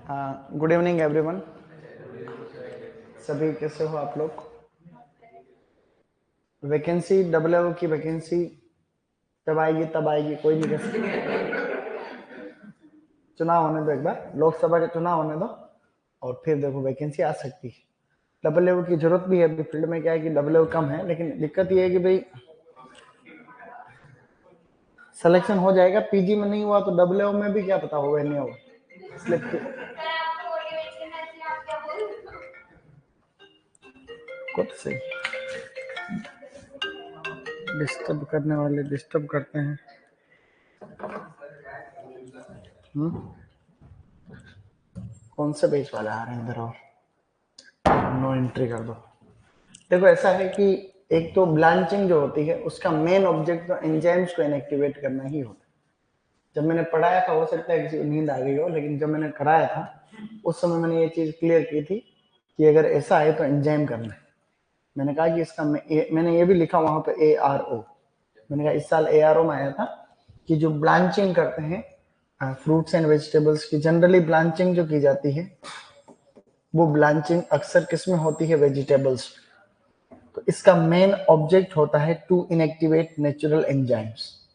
हाँ, good evening everyone. सभी कैसे हो आप लोग? वैकेंसी डब्ल्यू की वैकेंसी जब आएगी तब आएगी, कोई नहीं कह सकता। चुनाव होने दो, एक बार लोकसभा के चुनाव होने दो और फिर देखो वैकेंसी आ सकती है। डब्ल्यू की जरूरत भी है अभी फील्ड में। क्या है कि डब्ल्यू कम है, लेकिन दिक्कत ये है कि भाई सिलेक्शन हो जाएगा, पीजी में नहीं हुआ तो डब्ल्यू में भी क्या पता होगा नहीं होगा, इसलिए कुछ सही डिस्टर्ब करने वाले डिस्टर्ब करते हैं। कौन से पेज वाले आ रहे हैं इधर? और नो एंट्री कर दो। देखो ऐसा है कि एक तो ब्लांचिंग जो होती है उसका मेन ऑब्जेक्ट तो एंजाइम्स को इनएक्टिवेट करना ही होता है। जब मैंने पढ़ाया था, हो सकता है किसी को नींद आ गई हो, लेकिन जब मैंने कराया था उस समय मैंने ये चीज क्लियर की थी कि अगर ऐसा है तो एंजाइम करना है। मैंने कहा कि इसका मैंने ये भी लिखा वहां पे ARO। मैंने कहा इस साल ARO में आया था कि जो ब्लांचिंग करते हैं फ्रूट्स एंड वेजिटेबल्स की, जनरली ब्लांचिंग जो की जाती है वो ब्लांचिंग अक्सर किसमें होती है? वेजिटेबल्स। तो इसका मेन ऑब्जेक्ट होता है टू इनएक्टिवेट नेचुरल एंजाइम्स।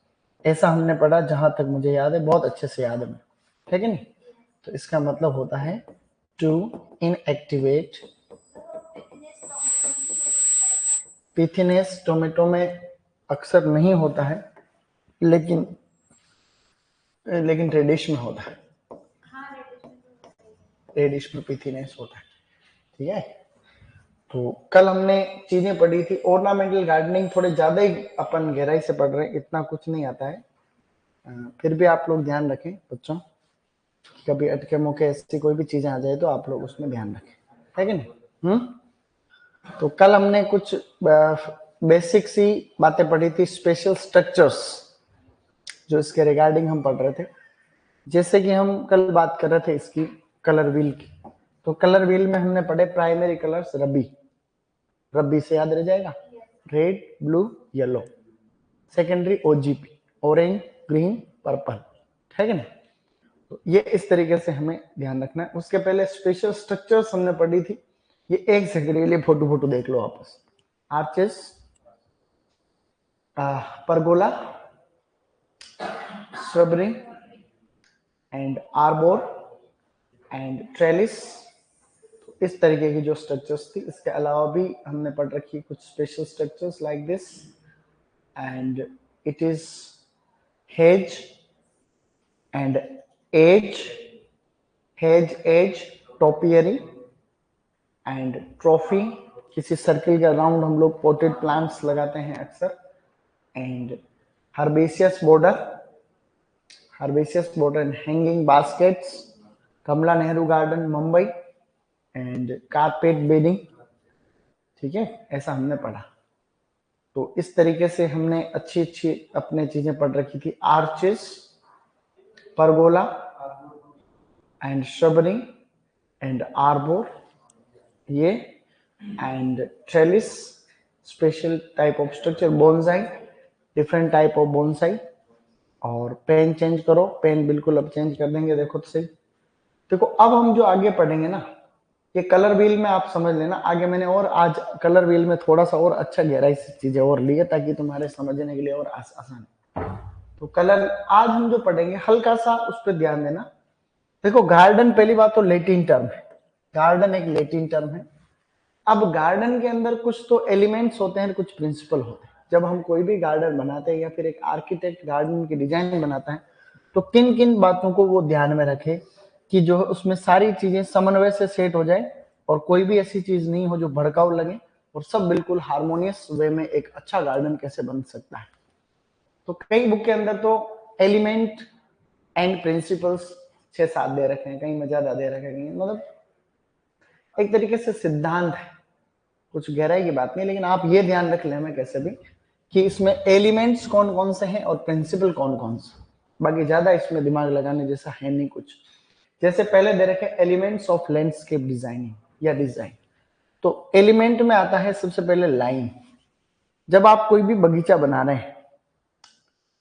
ऐसा हमने पढ़ा, जहां तक मुझे याद है, बहुत अच्छे से याद है, ठीक है नहीं? तो इसका मतलब होता है टू इनएक्टिवेट। पिथिनेस टोमेटो में अक्सर नहीं होता है, लेकिन रेडिश में होता है। रेडिश में पिथिनेस होता है, ठीक है। तो कल हमने चीजें पढ़ी थी ऑर्नामेंटल गार्डनिंग, थोड़े ज्यादा ही अपन गहराई से पढ़ रहे हैं, इतना कुछ नहीं आता है। फिर भी आप लोग ध्यान रखें बच्चों, कभी अटके मुके ऐसी कोई भी चीजें आ जाए तो आप लोग उसमें ध्यान रखें, है कि नहीं? तो कल हमने कुछ बेसिक सी बातें पढ़ी थी, स्पेशल स्ट्रक्चर्स जो इसके रिगार्डिंग हम पढ़ रहे थे। जैसे कि हम कल बात कर रहे थे इसकी कलर व्हील की, तो कलर व्हील में हमने पढ़े प्राइमरी कलर्स रबी। रबी से याद रह जाएगा, red blue yellow. Secondary OGP, orange green purple, है कि नहीं? तो ये इस तरीके से हमें ध्यान रखना है। उसके पहले स्पेशल स्ट्रक्चर्स हमने पढ़ी थी। ये एक सेकंड के लिए फोटो देख लो आपस। Arches, pergola, shrubbery and arbor and trellis. इस तरीके की जो स्ट्रक्चर्स थी, इसके अलावा भी हमने पढ़ रखी कुछ special structures like this, and it is hedge and edge, hedge edge, topiary and trophy. किसी सर्किल के अराउंड हम लोग पोटेड प्लांट्स लगाते हैं अक्सर। And herbaceous border, herbaceous border and hanging baskets, Kamla Nehru garden Mumbai and carpet bedding, ठीक है। ऐसा हमने पढ़ा। तो इस तरीके से हमने अच्छी अच्छी अपने चीजें पढ़ रखी थी। आर्चेस, परगोला एंड श्रबरी एंड आर्बोर, ये and trellis, special type of structure, bonsai, different type of bonsai. और पेन चेंज करो, पेन बिल्कुल अब चेंज कर देंगे, देखो तो सही। देखो अब हम जो आगे पढ़ेंगे ना, ये कलर व्हील में आप समझ लेना। आगे मैंने और आज कलर व्हील में थोड़ा सा और अच्छा गहराई से चीजें और ली है, ताकि तुम्हारे समझने के लिए और आसान है। तो कलर आज हम जो पढ़ेंगे हल्का सा उस पर ध्यान देना। देखो गार्डन, पहली बात तो लैटिन टर्म है, गार्डन एक लैटिन टर्म है। अब गार्डन के अंदर कुछ तो एलिमेंट्स होते हैं, कुछ प्रिंसिपल होते हैं। जब हम कोई भी गार्डन बनाते हैं या फिर एक आर्किटेक्ट गार्डन की डिजाइन बनाता है, तो किन किन बातों को वो ध्यान में रखे कि जो उसमें सारी चीजें समन्वय से सेट हो जाए और कोई भी ऐसी चीज नहीं हो जो भड़काऊ लगे, और सब बिल्कुल हार्मोनियस वे में एक अच्छा गार्डन कैसे बन सकता है। तो कई बुक के अंदर तो एलिमेंट एंड प्रिंसिपल्स 6-7 दे रखे हैं, कहीं में ज्यादा दे रखे हैं, मतलब एक तरीके से सिद्धांत है, कुछ गहराई की बात नहीं। लेकिन आप ये ध्यान रख लेना कैसे भी कि इसमें एलिमेंट्स कौन कौन से हैं और प्रिंसिपल कौन कौन से, बाकी ज्यादा इसमें दिमाग लगाने जैसा है नहीं कुछ। जैसे पहले दे रखे एलिमेंट्स ऑफ लैंडस्केप डिजाइनिंग या डिजाइन, तो एलिमेंट में आता है सबसे पहले लाइन। जब आप कोई भी बगीचा बना रहे हैं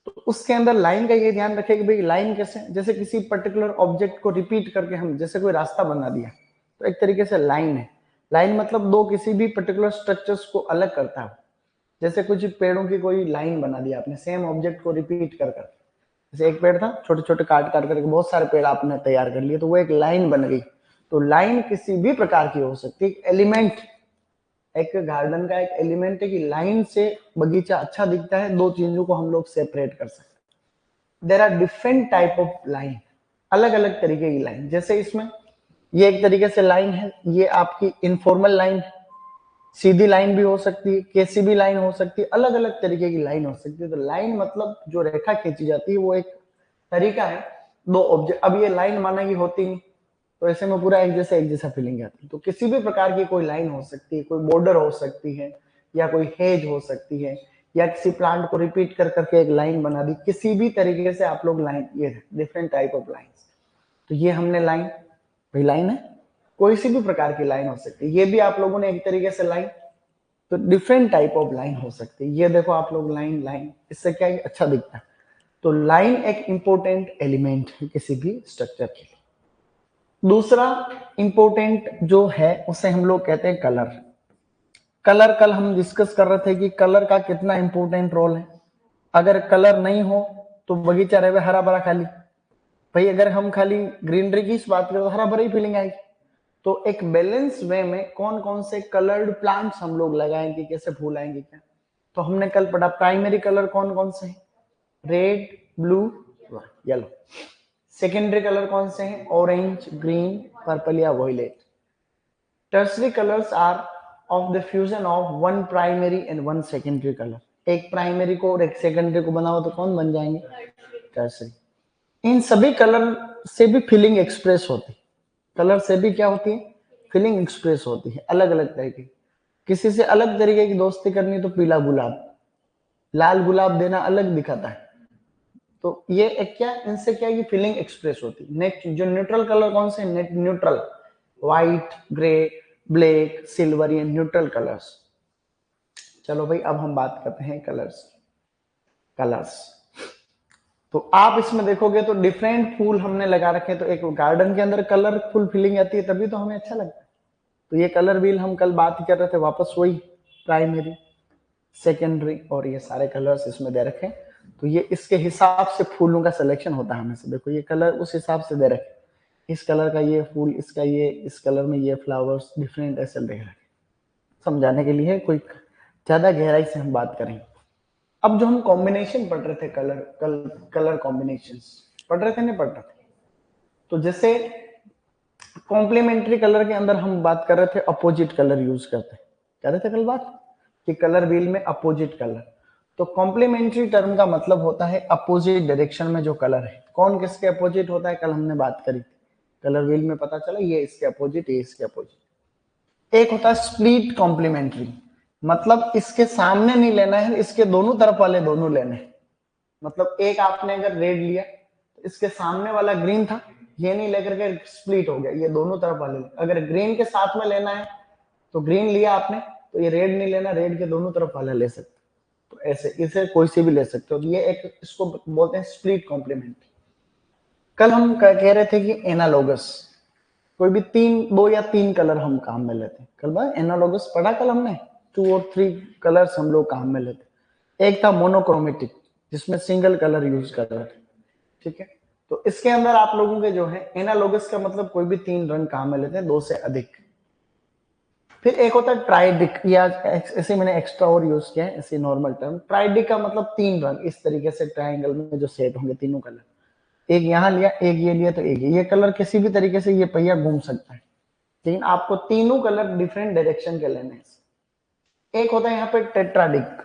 तो उसके अंदर लाइन का ये ध्यान रखें कि भाई लाइन कैसे, जैसे किसी पर्टिकुलर ऑब्जेक्ट को रिपीट करके हम जैसे कोई रास्ता बना दिया तो एक तरीके से लाइन है। लाइन मतलब दो किसी भी पर्टिकुलर स्ट्रक्चर्स को अलग करता है। जैसे कुछ पेड़ों की कोई लाइन बना दिया आपने सेम ऑब्जेक्ट को रिपीट कर कर, जैसे एक पेड़ था छोटे छोटे काट काट करके बहुत सारे पेड़ आपने तैयार कर लिए तो वो एक लाइन बन गई। तो लाइन किसी भी प्रकार की हो सकती है, एलिमेंट, एक गार्डन का एक एलिमेंट है कि लाइन से बगीचा अच्छा दिखता है, दो चीजों को हम लोग सेपरेट कर सकते हैं। There are different type of line, अलग अलग तरीके की लाइन। जैसे इसमें ये एक तरीके से लाइन है, ये आपकी इनफॉर्मल लाइन है, सीधी लाइन भी हो सकती है, केसीबी लाइन हो सकती है, अलग अलग तरीके की लाइन हो सकती है। तो लाइन मतलब जो रेखा खींची जाती है वो एक तरीका है दो ऑब्जेक्ट। अब ये लाइन माना कि होती नहीं तो ऐसे में पूरा एक जैसा फीलिंग आती है। तो किसी भी प्रकार की कोई लाइन हो सकती है, कोई बॉर्डर हो सकती है, या कोई हेज हो सकती है, या किसी प्लांट को रिपीट कर करके एक लाइन बना दी, किसी भी तरीके से आप लोग लाइन, ये डिफरेंट टाइप ऑफ लाइंस। तो ये हमने लाइन, भाई लाइन है कोई सी भी प्रकार की लाइन हो सकती है। ये भी आप लोगों ने एक तरीके से लाइन, तो डिफरेंट टाइप ऑफ लाइन हो सकती है। ये देखो आप लोग लाइन, लाइन इससे क्या है अच्छा दिखता है। तो लाइन एक इंपॉर्टेंट एलिमेंट है किसी भी स्ट्रक्चर के लिए। दूसरा इंपॉर्टेंट जो है उसे हम लोग कहते हैं कलर। कलर कल हम डिस्कस कर रहे थे कि कलर का कितना इंपॉर्टेंट रोल है। अगर कलर नहीं हो तो बगीचा रहे हरा भरा खाली, भाई अगर हम खाली ग्रीनरी की बात करें तो हरा भरा ही फीलिंग आएगी। तो एक बैलेंस वे में कौन कौन से कलर्ड प्लांट्स हम लोग लगाएंगे, कैसे फूल आएंगे क्या, तो हमने कल पढ़ा प्राइमरी कलर कौन कौन से हैं, red, blue, yellow. Secondary colour कौन से हैं, ऑरेंज, ग्रीन, पर्पल या violet. Tertiary colours are of the fusion of one primary and one secondary colour. एक प्राइमरी को और एक सेकेंडरी को बनाओ तो कौन बन जाएंगे, टर्सरी। इन सभी कलर से भी फीलिंग एक्सप्रेस होती है, कलर से भी क्या होती है, फीलिंग एक्सप्रेस होती है अलग अलग तरीके। किसी से अलग तरीके की दोस्ती करनी तो पीला गुलाब, लाल गुलाब देना अलग दिखाता है। तो ये एक क्या, इनसे क्या की फीलिंग एक्सप्रेस होती है। नेक्स्ट जो न्यूट्रल कलर कौन से, net neutral, white, grey, black, silver, ये न्यूट्रल कलर्स। चलो भाई अब हम बात करते हैं कलर्स। कलर्स तो आप इसमें देखोगे तो डिफरेंट फूल हमने लगा रखे, तो एक गार्डन के अंदर कलरफुल फीलिंग आती है तभी तो हमें अच्छा लगता है। तो ये कलर व्हील हम कल बात कर रहे थे, वापस वही प्राइमरी, सेकेंडरी और ये सारे कलर्स इसमें दे रखे। तो ये इसके हिसाब से फूलों का सिलेक्शन होता है हमेशा। देखो ये कलर उस हिसाब से दे रखे, इस कलर का ये फूल, इसका ये, इस कलर में ये फ्लावर्स, डिफरेंट ऐसे दे रखे। समझाने के लिए कोई ज्यादा गहराई से हम बात करें। अब जो हम कॉम्बिनेशन पढ़ रहे थे, कलर कॉम्बिनेशंस पढ़ रहे थे, नहीं पढ़ रहे थे। तो जैसे कॉम्प्लीमेंट्री कलर के अंदर हम बात कर रहे थे अपोजिट कलर यूज करते हैं, कह रहे थे कल बात कि कलर व्हील में अपोजिट कलर। तो कॉम्प्लीमेंट्री टर्म का मतलब होता है अपोजिट डायरेक्शन में जो कलर है, कौन किसके अपोजिट होता है कल हमने बात करी थी। कलर व्हील में पता चला ये इसके अपोजिट, ये इसके अपोजिट। एक होता है स्प्लिट कॉम्प्लीमेंट्री, मतलब इसके सामने नहीं लेना है, इसके दोनों तरफ वाले दोनों लेने हैं। मतलब एक आपने अगर रेड लिया तो इसके सामने वाला ग्रीन था, ये नहीं लेकर के स्प्लिट हो गया, ये दोनों तरफ वाले। अगर ग्रीन के साथ में लेना है तो ग्रीन लिया आपने तो ये रेड नहीं लेना, रेड के दोनों तरफ वाला ले सकते। तो ऐसे इसे कोई से भी ले सकते हो। तो ये एक इसको बोलते हैं स्प्लिट कॉम्प्लीमेंट। कल हम कह रहे थे कि एनालोगस, कोई भी दो या तीन कलर हम काम में लेते हैं। कल भाई एनालोगस पढ़ा कल हमने, 2 और 3 कलर्स हम लोग काम में लेते। एक था मोनोक्रोमेटिक जिसमें सिंगल कलर यूज कर रहे थे, ठीक है। तो इसके अंदर आप लोगों के जो है एनालोगस का मतलब कोई भी 3 रंग काम में लेते हैं, 2 से अधिक। फिर एक होता है ट्राइडिक, या ऐसे मैंने एक्स्ट्रा और यूज किया है, ऐसे नॉर्मल टर्म। ट्राइडिक का मतलब 3 रंग इस तरीके से ट्राइंगल में जो सेट होंगे तीनों कलर, एक यहाँ लिया, एक ये लिया, तो एक ये कलर किसी भी तरीके से ये पहिया घूम सकता है, लेकिन आपको तीनों कलर डिफरेंट डायरेक्शन के लेने हैं। एक होता है यहाँ पे टेट्राडिक।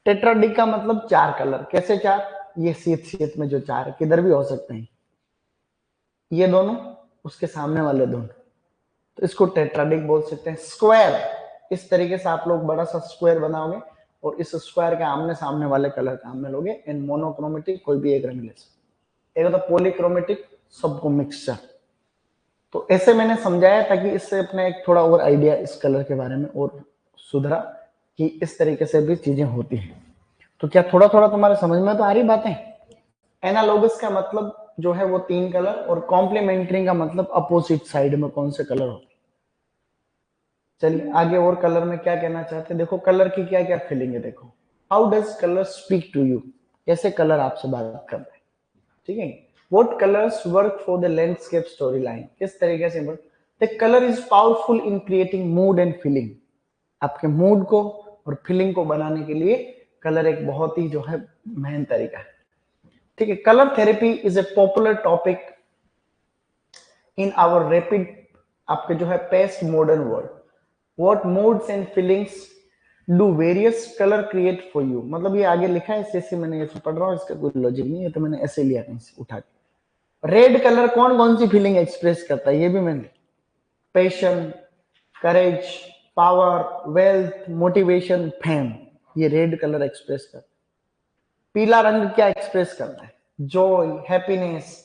टेट्राडिक का मतलब 4 कलर, कैसे 4, ये शीत शीत में जो 4 किधर भी हो सकते हैं, ये दोनों, उसके सामने वाले दोनों, तो इसको टेट्राडिक बोल सकते हैं। स्क्वायर, इस तरीके से आप लोग बड़ा सा स्क्वायर बनाओगे और इस स्क्वायर के आमने सामने वाले कलर काम में लोगे। एंड मोनोक्रोमेटिक कोई भी एक रंग ले सकते। एक होता पॉलीक्रोमेटिक, सबको मिक्सचर। तो ऐसे मैंने समझाया ताकि इससे अपने एक थोड़ा और आइडिया इस कलर के बारे में और सुधरा कि इस तरीके से भी चीजें होती हैं। तो क्या थोड़ा थोड़ा तुम्हारे समझ में तो आ रही बातें? एनालोगस का मतलब जो है वो 3 कलर, और कॉम्प्लीमेंट्री का मतलब अपोजिट साइड में कौन से कलर होते हैं। चलिए आगे और कलर में क्या कहना चाहते हैं, देखो कलर की क्या क्या फीलिंग है। देखो, how does colour speak to you, कैसे कलर आपसे बात कर रहे हैं, ठीक है। What colours work for the landscape story line, किस तरीके से the colour is powerful in creating mood and feeling. आपके मूड को और फीलिंग को बनाने के लिए कलर एक बहुत ही जो है मेहन तरीका है, ठीक है। Colour therapy is a popular topic in our rapid, आपके जो है paced modern world. What moods and feelings do various colour create for you, मतलब ये आगे लिखा है, जैसे मैंने ऐसे पढ़ रहा हूँ, इसका कोई लॉजिक नहीं है, तो मैंने ऐसे लिया कहीं से उठा के। रेड कलर कौन कौन सी फीलिंग एक्सप्रेस करता है, ये भी मैंने, पैशन, करेज, पावर, वेल्थ, मोटिवेशन, फेम, ये रेड कलर एक्सप्रेस करता है। पीला रंग क्या एक्सप्रेस करता है, Joy, happiness,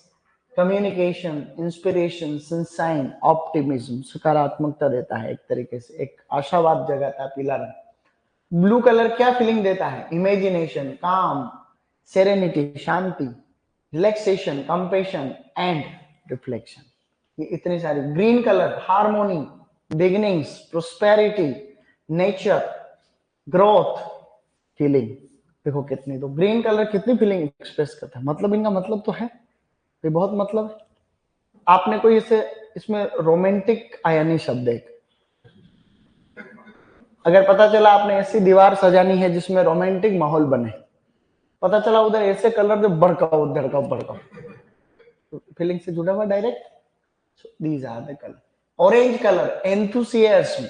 communication, inspiration, sunshine, optimism, सकारात्मकता देता है, एक तरीके से एक आशावाद जगाता है पीला रंग। ब्लू कलर क्या फीलिंग देता है, इमेजिनेशन, काम, serenity, Shanti, relaxation, compassion and reflection, ये इतनी सारी। Green colour harmony, beginnings, prosperity, nature, growth, feeling. देखो कितनी, तो ग्रीन कलर कितनी फीलिंग एक्सप्रेस करता है, मतलब इनका मतलब तो है, ये बहुत मतलब है। आपने कोई इसे, इसमें रोमांटिक आया नहीं शब्द एक, अगर पता चला आपने ऐसी दीवार सजानी है जिसमें रोमांटिक माहौल बने, पता चला उधर ऐसे कलर जो भड़काओ उधर का भड़काओ, तो फीलिंग से जुड़ा हुआ direct. These are the colour. Orange colour enthusiasm,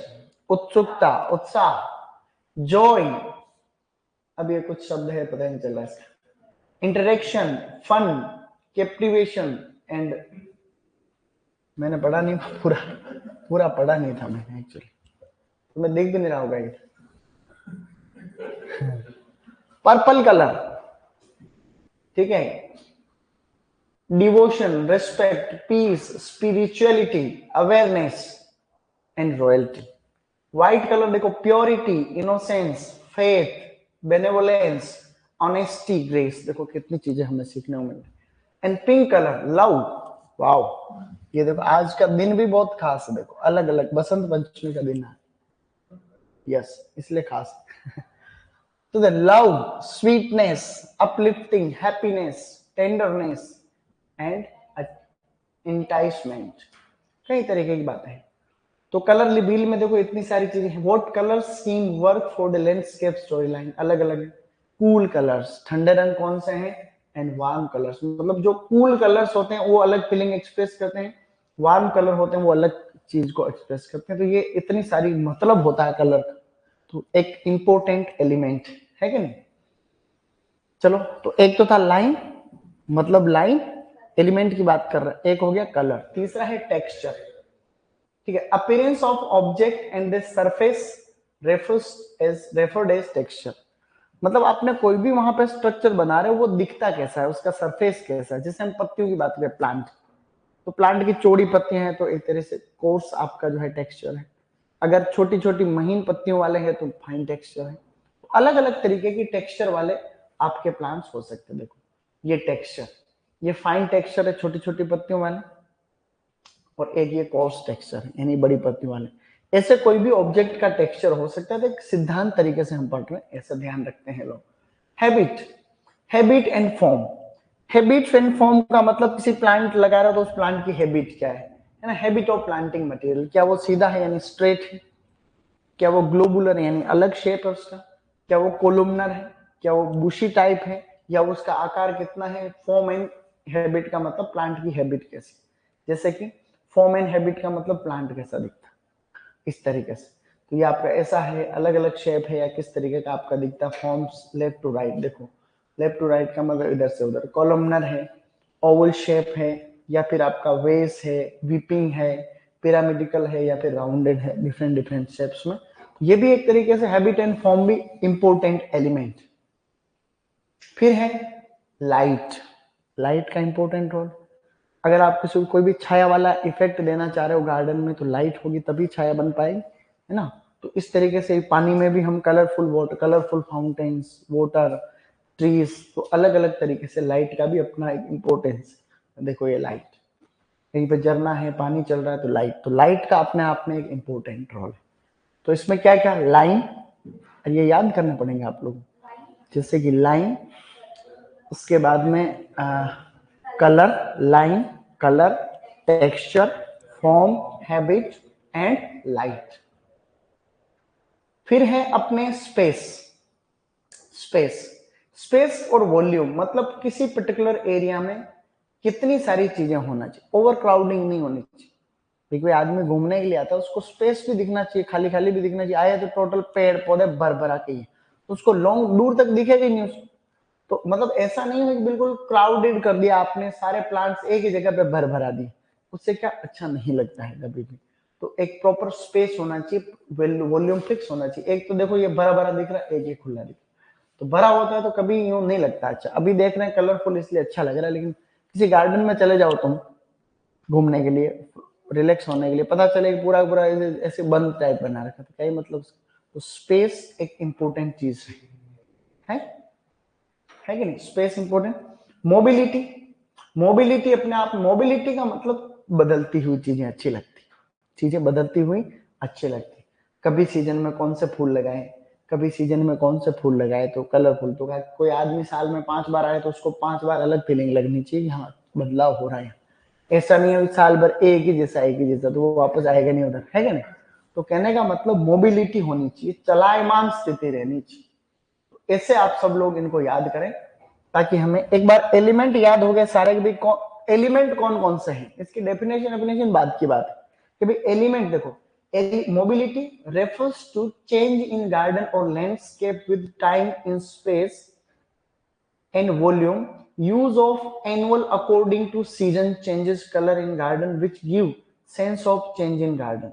उत्सुकता, उत्साह, जॉय, अब ये कुछ शब्द है पता नहीं चल रहा इसका, इंटरेक्शन, फन, कैप्टिवेशन एंड, मैंने पढ़ा नहीं पूरा, पूरा पढ़ा नहीं था मैंने एक्चुअली, तो मैं देख भी नहीं रहा होगा ये। पर्पल कलर, ठीक है, devotion, respect, peace, spirituality, awareness and royalty. White colour देखो, purity, innocence, faith, benevolence, honesty, grace, देखो कितनी चीजें हमें सीखने को मिल रही। And pink colour, love, wow, ये देखो आज का दिन भी बहुत खास है, देखो अलग अलग, बसंत पंचमी का दिन है, यस इसलिए खास। तो the love, sweetness, uplifting, happiness, tenderness and enticement, कई तरीके की बातें हैं। तो कलर रिवील में देखो इतनी सारी चीजें हैं। What colours seem work for the landscape story line, अलग अलग है। कूल कलर्स, ठंडे रंग कौन से हैं, एंड वार्म कलर्स, मतलब जो कूल कलर्स होते हैं वो अलग फीलिंग एक्सप्रेस करते हैं, वार्म कलर होते हैं वो अलग चीज को एक्सप्रेस करते हैं। तो ये इतनी सारी मतलब होता है कलर का, तो एक इंपॉर्टेंट एलिमेंट है कि नहीं। चलो तो एक तो था लाइन, मतलब लाइन एलिमेंट की बात कर रहे हैं, एक हो गया कलर, तीसरा है टेक्सचर, ठीक है। Appearance of object and the surface referred as texture, मतलब आपने कोई भी वहां पे स्ट्रक्चर बना रहे हो वो दिखता कैसा है, उसका सरफेस कैसा है। जैसे हम पत्तियों की बात करें, प्लांट, तो प्लांट की चौड़ी पत्तियां हैं तो एक तरह से कोर्स आपका जो है टेक्सचर है, अगर छोटी छोटी महीन पत्तियों वाले हैं तो फाइन टेक्सचर है। अलग अलग तरीके की टेक्सचर वाले आपके प्लांट्स हो सकते हैं। देखो ये टेक्सचर, ये फाइन टेक्सचर है छोटी छोटी पत्तियों वाले, और एक ये कोर्स टेक्सचर है यानी बड़ी पत्तियों वाले। ऐसे कोई भी ऑब्जेक्ट का टेक्सचर हो सकता है, तो एक सिद्धांत तरीके से हम पढ़ रहे हैं, ऐसा ध्यान रखते हैं लोग। Habit, habit and form, habit and form का मतलब किसी प्लांट लगा रहा हो तो उस प्लांट की हैबिट क्या है ना, हैबिट ऑफ प्लांटिंग मटेरियल, क्या वो सीधा है यानी स्ट्रेट है, क्या वो ग्लोबुलर है यानी अलग शेप है उसका, क्या वो कोलुमनर है, क्या वो बुशी टाइप है, या उसका आकार कितना है। फॉर्म एंड हैबिट का मतलब प्लांट की हैबिट कैसी, जैसे कि फॉर्म एंड हैबिट का मतलब प्लांट कैसा दिखता है, इस तरीके से। तो ये आपका ऐसा है, अलग अलग शेप है या किस तरीके का आपका दिखता है, फॉर्म्स लेफ्ट टू राइट, देखो लेफ्ट टू राइट का मतलब इधर से उधर, कॉलमनर है, ओवल शेप है, या फिर आपका वेस है, वीपिंग है, पिरामिडिकल है, या फिर राउंडेड है, डिफरेंट डिफरेंट शेप्स में। ये भी एक तरीके से हैबिट एंड फॉर्म भी इंपॉर्टेंट एलिमेंट। फिर है लाइट, लाइट का इंपॉर्टेंट रोल, अगर आप किसी को कोई भी छाया वाला इफेक्ट देना चाह रहे हो गार्डन में तो लाइट होगी तभी छाया बन पाएगी, है ना। तो इस तरीके से पानी में भी हम colourful water, colourful fountains, water, trees, तो अलग अलग तरीके से लाइट का भी अपना एक इम्पोर्टेंस। देखो ये लाइट, कहीं पे झरना है, पानी चल रहा है, तो लाइट का अपने आप में एक इम्पोर्टेंट रोल है। तो इसमें क्या क्या लाइन, ये याद करने पड़ेंगे आप लोग, जैसे कि लाइन, उसके बाद में colour, line, colour, texture, form, habit and light. फिर है अपने स्पेस। स्पेस, स्पेस और वॉल्यूम, मतलब किसी पर्टिकुलर एरिया में कितनी सारी चीजें होना चाहिए, ओवर क्राउडिंग नहीं होनी चाहिए। कोई आदमी घूमने के लिए आता है, उसको स्पेस भी दिखना चाहिए, खाली खाली भी दिखना चाहिए। आया तो टोटल पेड़ पौधे भर भरा के ही, तो उसको लॉन्ग दूर तक दिखेगा ही नहीं उसको। तो मतलब ऐसा नहीं है कि बिल्कुल क्राउडेड कर दिया आपने, सारे प्लांट्स एक ही जगह पे भर भरा दिए, उससे क्या अच्छा नहीं लगता है कभी भी। तो एक प्रॉपर स्पेस होना चाहिए, वॉल्यूम फिक्स होना चाहिए। एक तो देखो ये भरा भरा दिख रहा है, एक ये खुला दिख रहा है, तो भरा होता है तो कभी यूं नहीं लगता अच्छा। अभी देख रहे हैं कलरफुल इसलिए अच्छा लग रहा है, लेकिन किसी गार्डन में चले जाओ तुम घूमने के लिए, रिलैक्स होने के लिए, पता चले कि पूरा पूरा ऐसे बंद टाइप बना रखा, तो क्या मतलब। तो स्पेस एक इंपॉर्टेंट चीज है कि नहीं, स्पेस इंपॉर्टेंट। मोबिलिटी, मोबिलिटी अपने आप, मोबिलिटी का मतलब बदलती हुई चीजें अच्छी लगती, चीजें बदलती हुई अच्छी लगती। कभी सीजन में कौन से फूल लगाए, कभी सीजन में कौन से फूल लगाए तो कलरफुल, तो कोई आदमी साल में 5 बार आए तो उसको 5 बार अलग फीलिंग लगनी चाहिए, हाँ बदलाव हो रहा है। ऐसा नहीं है साल भर एक ही जैसा तो वो वापस आएगा नहीं उधर, है क्या नहीं। तो कहने का मतलब मोबिलिटी होनी चाहिए, चलायमान स्थिति रहनी चाहिए। ऐसे आप सब लोग इनको याद करें, ताकि हमें एक बार एलिमेंट याद हो गए सारे भी, एलिमेंट कौन कौन से हैं, इसकी डेफिनेशन बाद की बात है कि भाई एलिमेंट देखो, mobility refers to change in garden और landscape with time in space and volume, use of annual according to season, changes color in garden which give sense of change in garden।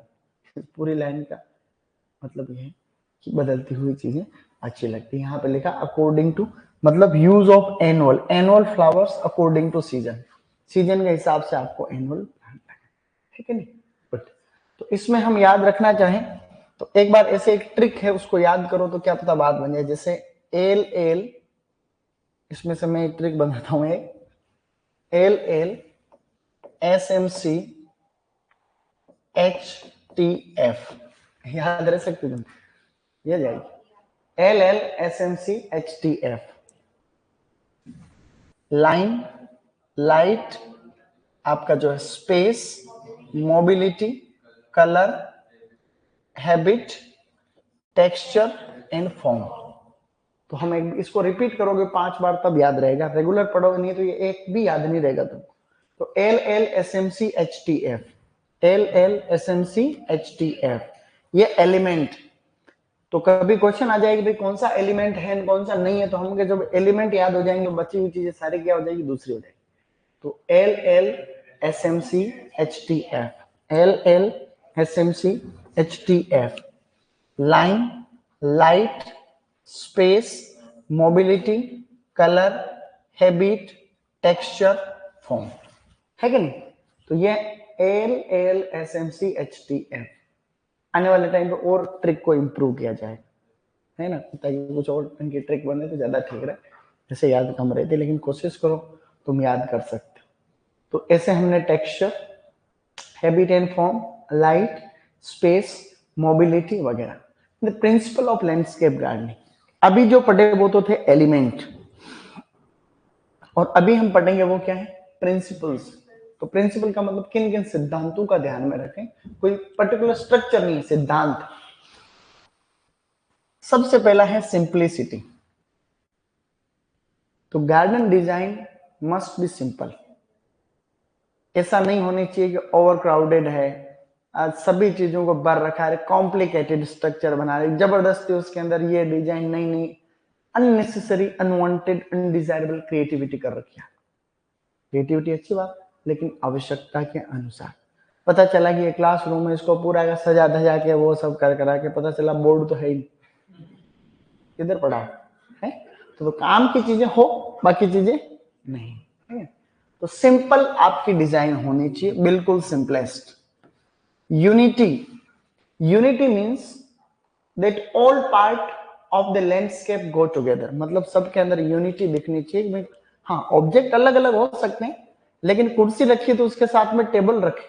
पूरी line का मतलब ये है कि बदलती हुई चीजें अच्छी लगती है। यहाँ पे लिखा अकॉर्डिंग टू, मतलब use of annual, annual flowers according to season, season के हिसाब से आपको एनुअल, ठीक है नहीं। बट तो इसमें हम याद रखना चाहें तो एक बार ऐसे एक ट्रिक है, उसको याद करो तो क्या पता बात बन जाए। जैसे एल एल, इसमें से मैं एक ट्रिक बनाता हूं, एक L L S M C H T F, याद रह सकते तुम, ये जाएगी L L S M C H T F. Line, light, आपका जो है space, mobility, colour, habit, texture and form. तो हम एक इसको रिपीट करोगे 5 बार तब याद रहेगा, रेगुलर पढ़ोगे नहीं तो ये एक भी याद नहीं रहेगा तुमको। तो L L S M C H T F, L L S M C H T F, ये एलिमेंट। तो कभी क्वेश्चन आ जाएगा भाई कौन सा एलिमेंट है कौन सा नहीं है, तो हम जब एलिमेंट याद हो जाएंगे बची हुई चीजें सारी क्या हो जाएगी, दूसरी हो जाएगी। तो L L S M C H T F, L L S M C H T F, line, light, space, mobility, colour, habit, texture, form, है कि नहीं। तो ये L L S M C H T F, आने वाले time पे और trick को इम्प्रूव किया जाए, है ना, ताकि कुछ और इनकी ट्रिक बने तो ज्यादा ठीक रहे। जैसे याद कम रहती, लेकिन कोशिश करो तुम याद कर सकते हो। तो ऐसे हमने texture, habit and form, light, space, mobility वगैरह, the principle of landscape gardening. अभी जो पढ़े वो तो थे एलिमेंट, और अभी हम पढ़ेंगे वो क्या है, प्रिंसिपल्स। तो प्रिंसिपल का मतलब किन किन सिद्धांतों का ध्यान में रखें, कोई पर्टिकुलर स्ट्रक्चर नहीं, सिद्धांत। सबसे पहला है सिंप्लिसिटी। तो garden design must be simple, ऐसा नहीं होनी चाहिए कि ओवर क्राउडेड है, आज सभी चीजों को भर रखा है, कॉम्प्लिकेटेड स्ट्रक्चर बना रहे, जबरदस्ती उसके अंदर ये डिजाइन, नहीं नहीं, अननेसेसरी, अनवांटेड, अनडिजायरेबल क्रिएटिविटी कर रखी है। क्रिएटिविटी अच्छी बात, लेकिन आवश्यकता के अनुसार। पता चला कि ये क्लासरूम में इसको पूरा का सजा धजा के वो सब कर करा के, पता चला बोर्ड तो है ही, किधर पड़ा है। तो काम की चीजें हो, बाकी चीजें नहीं, है। तो सिंपल आपकी डिजाइन होनी चाहिए, बिल्कुल simplest. Unity, unity means that all part of the landscape go together, मतलब सबके अंदर यूनिटी दिखनी चाहिए। हाँ, ऑब्जेक्ट अलग अलग हो सकते हैं, लेकिन कुर्सी रखी तो उसके साथ में टेबल रखी,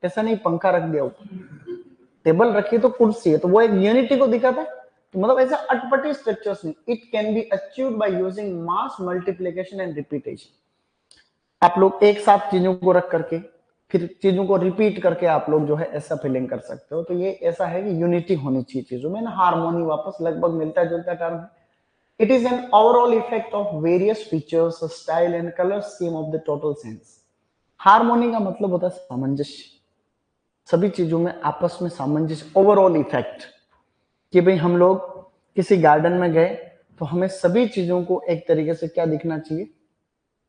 ऐसा नहीं पंखा रख दिया ऊपर, टेबल रखी तो कुर्सी है, तो वो एक यूनिटी को दिखाता है। तो मतलब ऐसा अटपटी स्ट्रक्चर्स नहीं, it can be achieved by using mass multiplication and repetition. आप लोग एक साथ चीजों को रख करके फिर चीजों को रिपीट करके आप लोग जो है ऐसा फीलिंग कर सकते हो। तो ये ऐसा है कि यूनिटी होनी चाहिए चीजों में ना, हार्मोनी वापस लगभग मिलता जुलता टर्म है। It is an overall effect of various features, style and color scheme of the total sense. Harmony का मतलब होता है सामंजस्य, सभी चीजों में आपस में सामंजस्य, ओवरऑल इफेक्ट। कि भाई हम लोग किसी गार्डन में गए तो हमें सभी चीजों को एक तरीके से क्या दिखना चाहिए,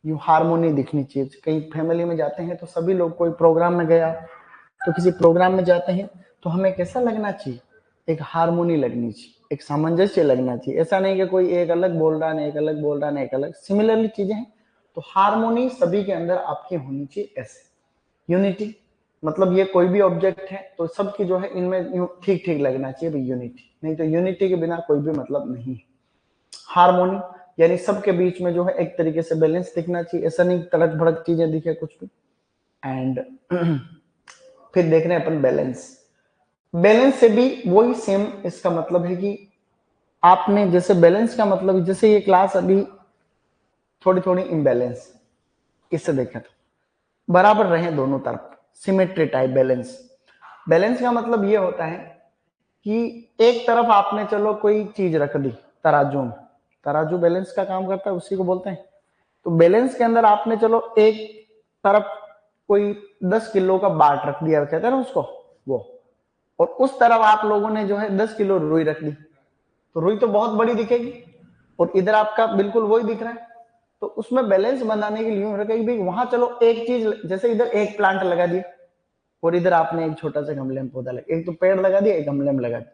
यू हार्मोनी दिखनी चाहिए। कहीं फैमिली में जाते हैं तो सभी लोग, कोई प्रोग्राम में गया तो किसी प्रोग्राम में जाते हैं तो हमें कैसा लगना चाहिए, एक हार्मोनी लगनी चाहिए, एक सामंजस्य लगना चाहिए। ऐसा नहीं कि कोई एक अलग बोल रहा है, एक अलग बोल रहा है, एक अलग, सिमिलरली चीजें हैं। तो हार्मोनी सभी के अंदर आपकी होनी चाहिए। ऐसे यूनिटी मतलब ये कोई भी ऑब्जेक्ट है तो सबकी जो है इनमें ठीक ठीक लगना चाहिए भाई, यूनिटी। नहीं तो यूनिटी के बिना कोई भी मतलब नहीं है। हार्मोनी यानी सबके बीच में जो है एक तरीके से बैलेंस दिखना चाहिए, ऐसा नहीं तड़क भड़क चीजें दिखे कुछ भी। एंड फिर देख रहे हैं अपन बैलेंस। बैलेंस से भी वही सेम इसका मतलब है कि आपने जैसे बैलेंस का मतलब, जैसे ये क्लास अभी थोड़ी थोड़ी इम्बैलेंस, इससे देखा तो बराबर रहे दोनों तरफ, सिमेट्री टाइप बैलेंस। बैलेंस का मतलब ये होता है कि एक तरफ आपने चलो कोई चीज रख दी तराजू में, तराजू बैलेंस का काम करता है, उसी को बोलते हैं। तो बैलेंस के अंदर आपने चलो एक तरफ कोई 10 किलो का बाट रख दिया, कहते हैं ना उसको, वो, और उस तरफ आप लोगों ने जो है 10 किलो रुई रख दी, तो रुई तो बहुत बड़ी दिखेगी और इधर आपका बिल्कुल वही दिख रहा है। तो उसमें बैलेंस बनाने के लिए रखेगी भाई, वहां चलो एक चीज, जैसे इधर एक प्लांट लगा दिया और इधर आपने एक छोटा सा गमले में पौधा लगा, एक तो पेड़ लगा दिया, एक गमले में लगा दिया,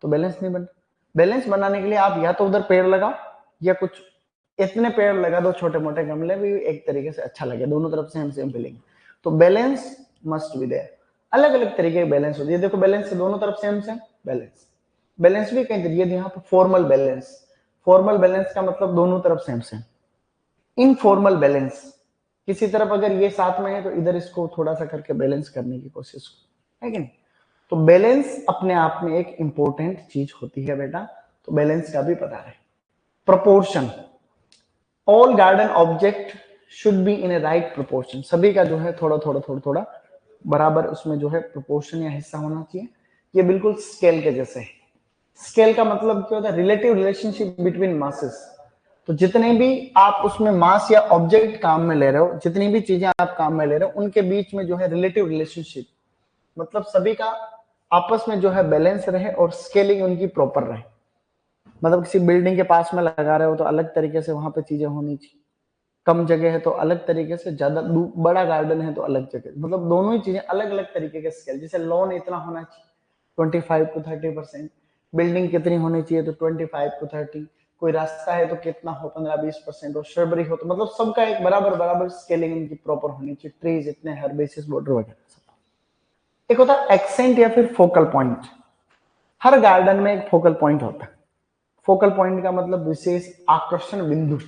तो बैलेंस नहीं बन। बैलेंस बनाने के लिए आप या तो उधर पेड़ लगाओ या कुछ इतने पेड़ लगा दो छोटे मोटे गमले, भी एक तरीके से अच्छा लगे, दोनों तरफ सेम सेम फीलिंग। तो बैलेंस मस्ट बी देयर। अलग अलग तरीके की बैलेंस होती है, देखो बैलेंस से दोनों तरफ सेम सेम बैलेंस। बैलेंस भी कई तरीके, यहाँ पर फॉर्मल बैलेंस, फॉर्मल बैलेंस का मतलब दोनों तरफ सेम सेम। इनफॉर्मल बैलेंस, किसी तरफ अगर ये साथ में है तो इधर इसको थोड़ा सा करके बैलेंस करने की कोशिश है कि नहीं। तो बैलेंस अपने आप में एक इंपॉर्टेंट चीज होती है बेटा, तो बैलेंस का भी पता है। Proportion, all garden object should be in A right proportion, सभी का जो है थोड़ा थोड़ा थोड़ा थोड़ा बराबर उसमें जो है प्रोपोर्शन या हिस्सा होना चाहिए। ये बिल्कुल स्केल के जैसे है। स्केल का मतलब क्या होता है, रिलेटिव रिलेशनशिप बिटवीन मासेस। तो जितने भी आप उसमें मास या ऑब्जेक्ट काम में ले रहे हो, जितनी भी चीजें आप काम में ले रहे हो, उनके बीच में जो है रिलेटिव रिलेशनशिप, मतलब सभी का आपस में जो है बैलेंस रहे और स्केलिंग उनकी प्रॉपर रहे। मतलब किसी बिल्डिंग के पास में लगा रहे हो तो अलग तरीके से वहां पे चीजें होनी चाहिए, कम जगह है तो अलग तरीके से, ज्यादा बड़ा गार्डन है तो अलग जगह, मतलब दोनों ही चीजें अलग अलग तरीके के स्केल। जैसे लोन इतना होना चाहिए 25 to 30%, बिल्डिंग कितनी होनी चाहिए तो 25 to 30, कोई रास्ता है तो कितना हो 15-20%, और श्रबरी हो तो मतलब सबका एक बराबर बराबर स्केलिंग इनकी प्रॉपर होनी चाहिए। ट्रीज इतने, हर्बेसिस, बॉर्डर वगैरह। एक होता है एक्सेंट या फिर फोकल पॉइंट। हर गार्डन में एक फोकल पॉइंट होता है। फोकल पॉइंट का मतलब विशेष आकर्षण बिंदु,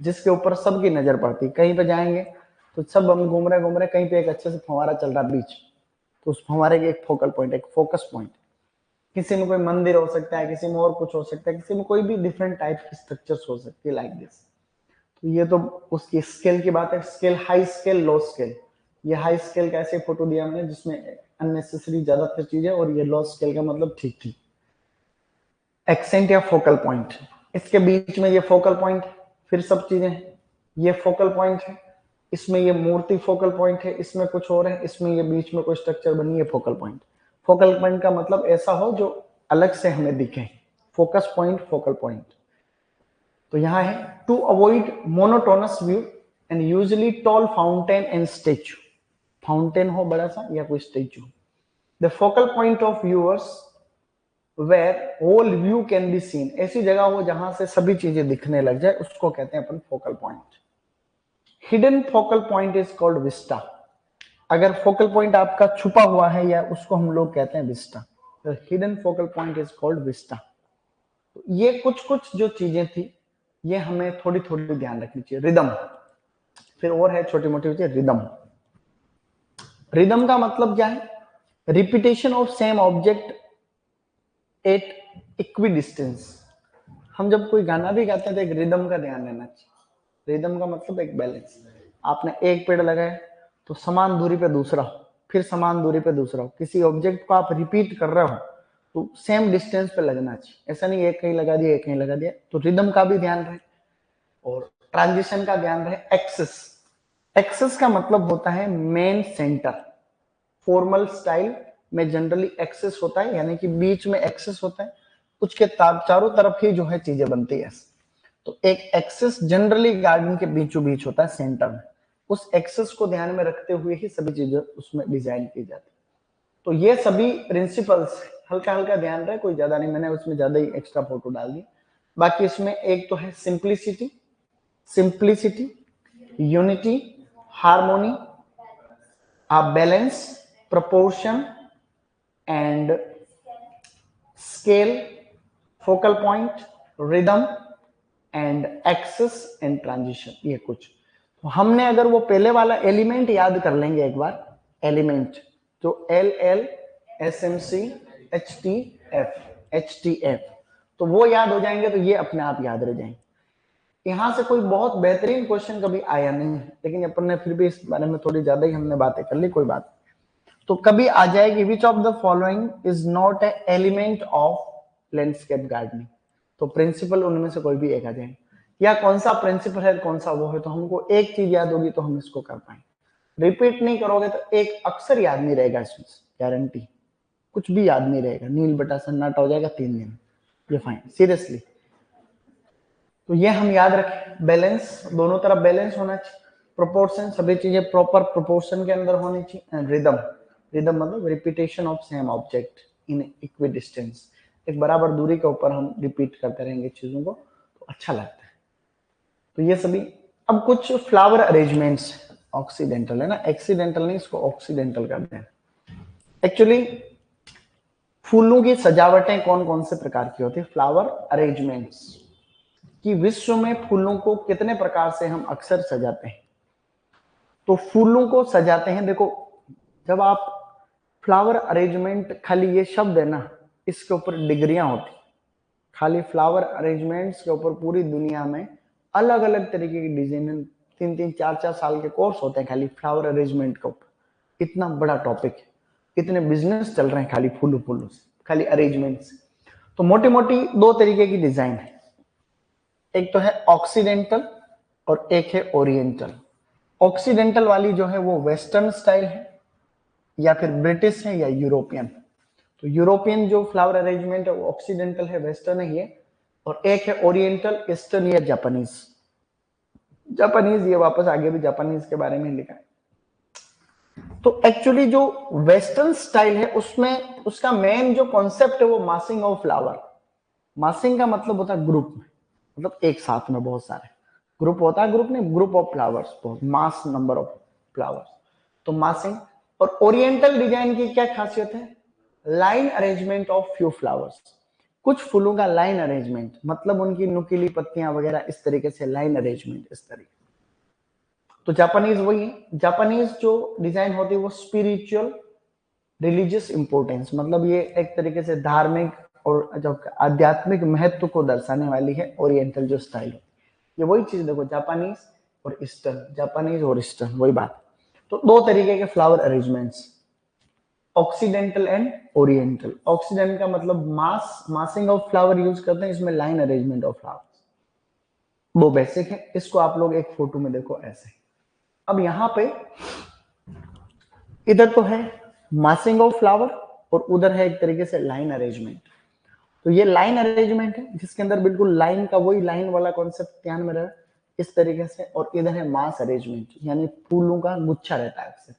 जिसके ऊपर सबकी नजर पड़ती। कहीं पे जाएंगे तो सब हम घूम रहे, कहीं पे एक अच्छे से फंवारा चल रहा बीच, तो उस फंवारे के एक फोकल पॉइंट, एक फोकस पॉइंट। किसी में कोई मंदिर हो सकता है, किसी में और कुछ हो सकता है, किसी में कोई भी डिफरेंट टाइप की स्ट्रक्चर्स हो सकती है लाइक दिस। तो ये तो उसकी स्केल की बात है। स्केल, हाई स्केल, लो स्केल। ये हाई स्केल का ऐसे फोटो दिया मैंने जिसमें अननेसेसरी ज्यादातर चीजें, और ये लो स्केल का मतलब ठीक ठीक। एक्सेंट या फोकल पॉइंट, इसके बीच में ये फोकल पॉइंट, फिर सब चीजें, ये फोकल पॉइंट है, इसमें ये मूर्ति फोकल पॉइंट है, इसमें कुछ और है, इसमें ये बीच में कोई स्ट्रक्चर बनी है फोकल पॉइंट। फोकल पॉइंट का मतलब ऐसा हो जो अलग से हमें दिखे, फोकस पॉइंट, फोकल पॉइंट। तो यहाँ है to avoid monotonous view and usually tall fountain and statue, fountain हो बड़ा सा या कोई statue. The focal point of viewers where whole view can be seen, ऐसी जगह हो जहां से सभी चीजें दिखने लग जाए, उसको कहते हैं अपन focal point. Hidden focal point is called vista, अगर फोकल पॉइंट आपका छुपा हुआ है या उसको हम लोग कहते हैं Vista. Hidden focal point is called Vista. तो ये कुछ कुछ जो चीजें थी ये हमें थोड़ी थोड़ी ध्यान रखनी चाहिए। रिदम, फिर और है छोटी मोटी चीज, रिदम। रिदम का मतलब क्या है? Repetition of same object at equi distance. हम जब कोई गाना भी गाते हैं तो एक रिदम का ध्यान रहना चाहिए। रिदम का मतलब एक बैलेंस। आपने एक पेड़ लगाया तो समान दूरी पे दूसरा हो, फिर समान दूरी पे दूसरा हो। किसी ऑब्जेक्ट को आप रिपीट कर रहे हो तो सेम डिस्टेंस पे लगना चाहिए। ऐसा नहीं एक कहीं लगा दिया एक कहीं लगा दिया। तो रिदम का भी ध्यान रहे और ट्रांजिशन का ध्यान रहे। एक्सेस, एक्सेस का मतलब होता है मेन सेंटर। फॉर्मल स्टाइल में जनरली एक्सेस होता है, यानी कि बीच में एक्सेस होता है, उसके चारों तरफ ही जो है चीजें बनती है। तो एक एक्सेस जनरली गार्डन के बीचों बीच होता है, सेंटर में। उस एक्सेस को ध्यान में रखते हुए ही सभी चीजें उसमें डिजाइन की जाती है। तो ये सभी प्रिंसिपल्स हल्का हल्का ध्यान रहे, कोई ज्यादा नहीं, मैंने उसमें ज्यादा ही एक्स्ट्रा फोटो डाल दी। बाकी इसमें एक तो है simplicity, simplicity, unity, harmony, balance, proportion and scale, focal point, rhythm and access and transition. ये कुछ तो हमने अगर वो पहले वाला एलिमेंट याद कर लेंगे एक बार, एलिमेंट जो L L S M C H T F, तो वो याद हो जाएंगे तो ये अपने आप याद रह जाएंगे। यहां से कोई बहुत बेहतरीन क्वेश्चन कभी आया नहीं है, लेकिन अपन ने फिर भी इस बारे में थोड़ी ज्यादा ही हमने बातें कर ली, कोई बात। तो कभी आ जाएगी विच of the following is not A element of landscape gardening. तो प्रिंसिपल उनमें से कोई भी एक आ जाएगा, या कौन सा प्रिंसिपल है कौन सा वो है, तो हमको एक चीज याद होगी तो हम इसको कर पाएंगे। रिपीट नहीं करोगे तो एक अक्सर याद नहीं रहेगा, इसमें गारंटी कुछ भी याद नहीं रहेगा। नील बटा सन्नाटा हो जाएगा 3 दिन, ये फाइन, सीरियसली। तो ये हम याद रखें, बैलेंस, दोनों तरफ बैलेंस होना चाहिए। प्रोपोर्शन, सभी चीजें प्रॉपर प्रोपोर्शन के अंदर होनी चाहिए। एंड रिदम, रिदम मतलब repetition of same object in equi distance, एक बराबर दूरी के ऊपर हम रिपीट करते रहेंगे चीजों को तो अच्छा लगता है। तो ये सभी। अब कुछ फ्लावर अरेंजमेंट्स, ऑक्सीडेंटल है ना, एक्सीडेंटल नहीं, इसको ऑक्सीडेंटल करते हैं। एक्चुअली फूलों की सजावटें कौन कौन से प्रकार की होती है? फ्लावर अरेंजमेंट्स कि विश्व में फूलों को कितने प्रकार से हम अक्सर सजाते हैं। तो फूलों को सजाते हैं, देखो जब आप फ्लावर अरेंजमेंट, खाली ये शब्द है ना, इसके ऊपर डिग्रियां होती। खाली फ्लावर अरेंजमेंट्स के ऊपर पूरी दुनिया में अलग अलग तरीके की डिजाइन, 3-3, 4-4 साल के कोर्स होते हैं खाली फ्लावर अरेंजमेंट के ऊपर। इतना बड़ा टॉपिक है, इतने बिजनेस चल रहे हैं खाली फूलों फूलों से, खाली अरेंजमेंट से। तो मोटी मोटी दो तरीके की डिजाइन है, एक तो है ऑक्सीडेंटल और एक है ओरिएंटल। ऑक्सीडेंटल वाली जो है वो वेस्टर्न स्टाइल है, या फिर ब्रिटिश है, या यूरोपियन। तो यूरोपियन जो फ्लावर अरेंजमेंट है वो ऑक्सीडेंटल है, वेस्टर्न है ये। और एक है ओरिएंटल, ईस्टर्न या जापानीज। जापानीज ये वापस आगे भी जापानीज के बारे में लिखा है। तो एक्चुअली जो वेस्टर्न स्टाइल है उसमें उसका मेन जो कॉन्सेप्ट है वो मासिंग ऑफ फ्लावर। मासिंग का मतलब होता है ग्रुप में, मतलब एक साथ में बहुत सारे ग्रुप होता है, ग्रुप नहीं, ग्रुप ऑफ फ्लावर्स, बहुत मास नंबर ऑफ फ्लावर्स, तो मासिंग। और ओरिएंटल डिजाइन की क्या खासियत है? Line arrangement of few flowers. कुछ फूलों का लाइन अरेंजमेंट, मतलब उनकी नुकीली पत्तियां वगैरह इस तरीके से लाइन अरेंजमेंट इस तरीके। तो जापानीज वही है, जापानीज जो डिजाइन होती है वो स्पिरिचुअल रिलीजियस इंपोर्टेंस, मतलब ये एक तरीके से धार्मिक और जो आध्यात्मिक महत्व को दर्शाने वाली है। ओरिएंटल जो स्टाइल है ये वही चीज, देखो जापानीज और ईस्टर्न, जापानीज और ईस्टर्न वही बात। तो दो तरीके के flower arrangements, occidental and oriental. Oxidant का मतलब मास, मासिंग ऑफ फ्लावर यूज करते हैं, इसमें लाइन अरेंजमेंट ऑफ फ्लावर, वो बेसिक है। इसको आप लोग एक फोटो में देखो ऐसे। अब यहाँ पे इधर तो है मासिंग ऑफ फ्लावर और उधर है एक तरीके से लाइन अरेंजमेंट। तो ये लाइन अरेंजमेंट है जिसके अंदर बिल्कुल लाइन का वही लाइन वाला कॉन्सेप्ट ध्यान में रहे इस तरीके से। और इधर है मास अरेंजमेंट, यानी फूलों का गुच्छा रहता है अक्सर,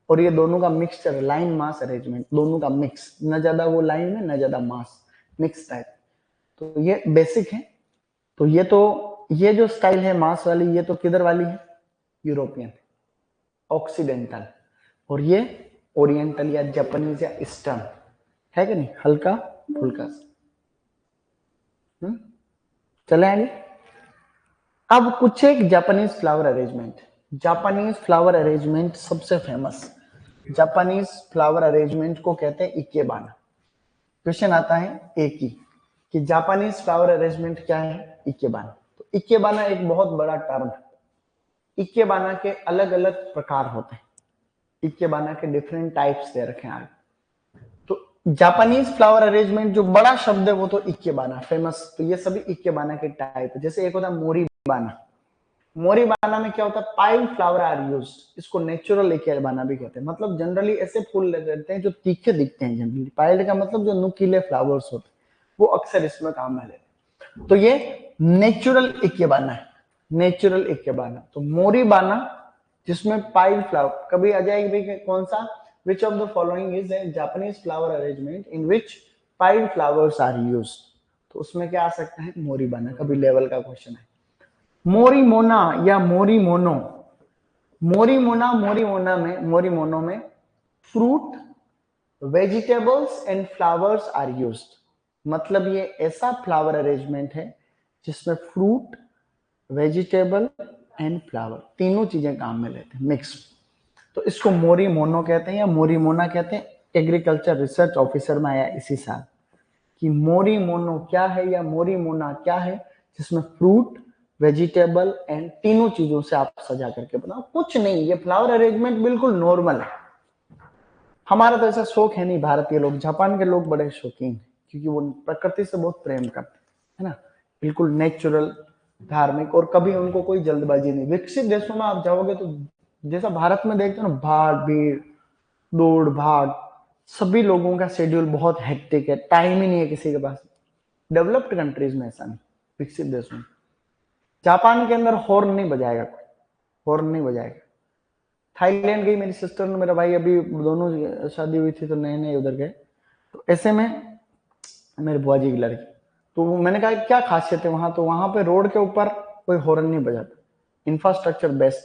और ये दोनों का मिक्सचर, लाइन मास अरेंजमेंट, दोनों का मिक्स, न ज्यादा वो लाइन में न ज्यादा मास, मिक्स टाइप। तो ये बेसिक है। तो ये जो स्टाइल है मास वाली, ये तो किधर वाली है? European, occidental. और ये ओरिएंटल या जापानीज या ईस्टर्न है कि नहीं, हल्का फुल्का। चले आगे। अब कुछ एक Japanese flower arrangement. Japanese flower arrangement सबसे फेमस। जापानीज फ्लावर अरेंजमेंट को कहते हैं इकेबाना। क्वेश्चन आता है एक ही कि जापानीज फ्लावर अरेंजमेंट क्या है, इकेबाना। तो इकेबाना एक बहुत बड़ा टर्म है। इकेबाना के अलग अलग प्रकार होते हैं। इकेबाना के डिफरेंट टाइप्स दे रखे हैं आगे। तो जापानीज फ्लावर अरेंजमेंट जो बड़ा शब्द है वो तो इकेबाना फेमस। तो ये सभी इकेबाना के टाइप है। जैसे एक होता है मोरीबाना। मोरीबाना में क्या होता है, पाइल फ्लावर आर यूज्ड। इसको नेचुरल इकेबाना भी कहते हैं। मतलब जनरली ऐसे फूल रहते हैं जो तीखे दिखते हैं। जनरली पाइल्ड का मतलब जो नुकीले फ्लावर्स होते हैं वो अक्सर इसमें काम में लेते हैं। तो ये नेचुरल इकेबाना है। Natural ikebana. तो मोरीबाना जिसमें पाइल फ्लावर, कभी आ जाएगी कौन सा, which of the following is a Japanese flower arrangement in which pile flowers are used. तो उसमें क्या आ सकता है, मोरीबाना। कभी लेवल का क्वेश्चन है। मोरीमोना या मोरीमोनो। मोरीमोनो में fruit, vegetables and flowers are used. मतलब ये ऐसा फ्लावर अरेंजमेंट है जिसमें फ्रूट, वेजिटेबल एंड फ्लावर तीनों चीजें काम में लेते हैं, मिक्स। तो इसको मोरीमोनो कहते हैं या मोरीमोना कहते हैं। एग्रीकल्चर रिसर्च ऑफिसर में आया इसी साल कि मोरीमोनो क्या है या मोरीमोना क्या है, जिसमें फ्रूट, वेजिटेबल एंड तीनों चीजों से आप सजा करके बनाओ। कुछ नहीं, ये फ्लावर अरेंजमेंट बिल्कुल नॉर्मल है। हमारा तो ऐसा शौक है नहीं भारतीय लोग। जापान के लोग बड़े शौकीन हैं क्योंकि वो प्रकृति से बहुत प्रेम करते हैं, है ना। बिल्कुल नेचुरल, धार्मिक, और कभी उनको कोई जल्दबाजी नहीं। विकसित देशों में आप जाओगे तो जैसा भारत में देखते हो ना, भाग भीड़, दौड़ भाग, सभी लोगों का शेड्यूल बहुत हेक्टिक है, टाइम ही नहीं है किसी के पास। डेवलप्ड कंट्रीज में ऐसा नहीं, विकसित देशों में। जापान के अंदर हॉर्न नहीं बजाएगा कोई, हॉर्न नहीं बजाएगा। थाईलैंड गई मेरी सिस्टर ने, मेरा भाई, अभी दोनों शादी हुई थी तो नए नए उधर गए। तो ऐसे में मेरे बुआ जी की लड़की, तो मैंने कहा क्या खासियत है वहां। तो वहां पे रोड के ऊपर कोई हॉर्न नहीं बजाता, इंफ्रास्ट्रक्चर बेस्ट,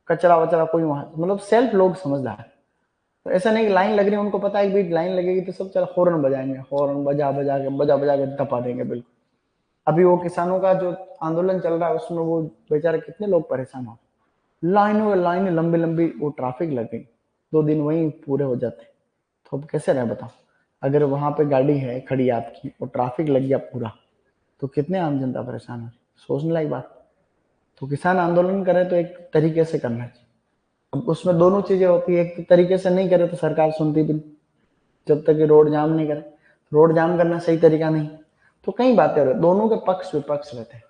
कचरा वचरा कोई वहां, मतलब सेल्फ लोग समझदार है। तो ऐसा नहीं कि लाइन लग रही है, उनको पता है कि लाइन लगेगी तो सब चल हॉर्न बजाएंगे, हॉर्न बजा बजा के टपा देंगे बिल्कुल। अभी वो किसानों का जो आंदोलन चल रहा है उसमें वो बेचारे कितने लोग परेशान हो, लाइनों लाइनें लंबी लंबी, वो ट्रैफिक लग गई, 2 दिन वहीं पूरे हो जाते। तो अब कैसे रहे बताओ, अगर वहां पे गाड़ी है खड़ी आपकी और ट्रैफिक लग गया पूरा, तो कितने आम जनता परेशान हो। सोचने लायक बात। तो किसान आंदोलन करे तो एक तरीके से करना चाहिए। अब उसमें दोनों चीजें होती है, एक तरीके से नहीं करे तो सरकार सुनती भी नहीं, जब तक कि रोड जाम नहीं करे। रोड जाम करना सही तरीका नहीं। तो कई बातें रहती, दोनों के पक्ष विपक्ष रहते हैं।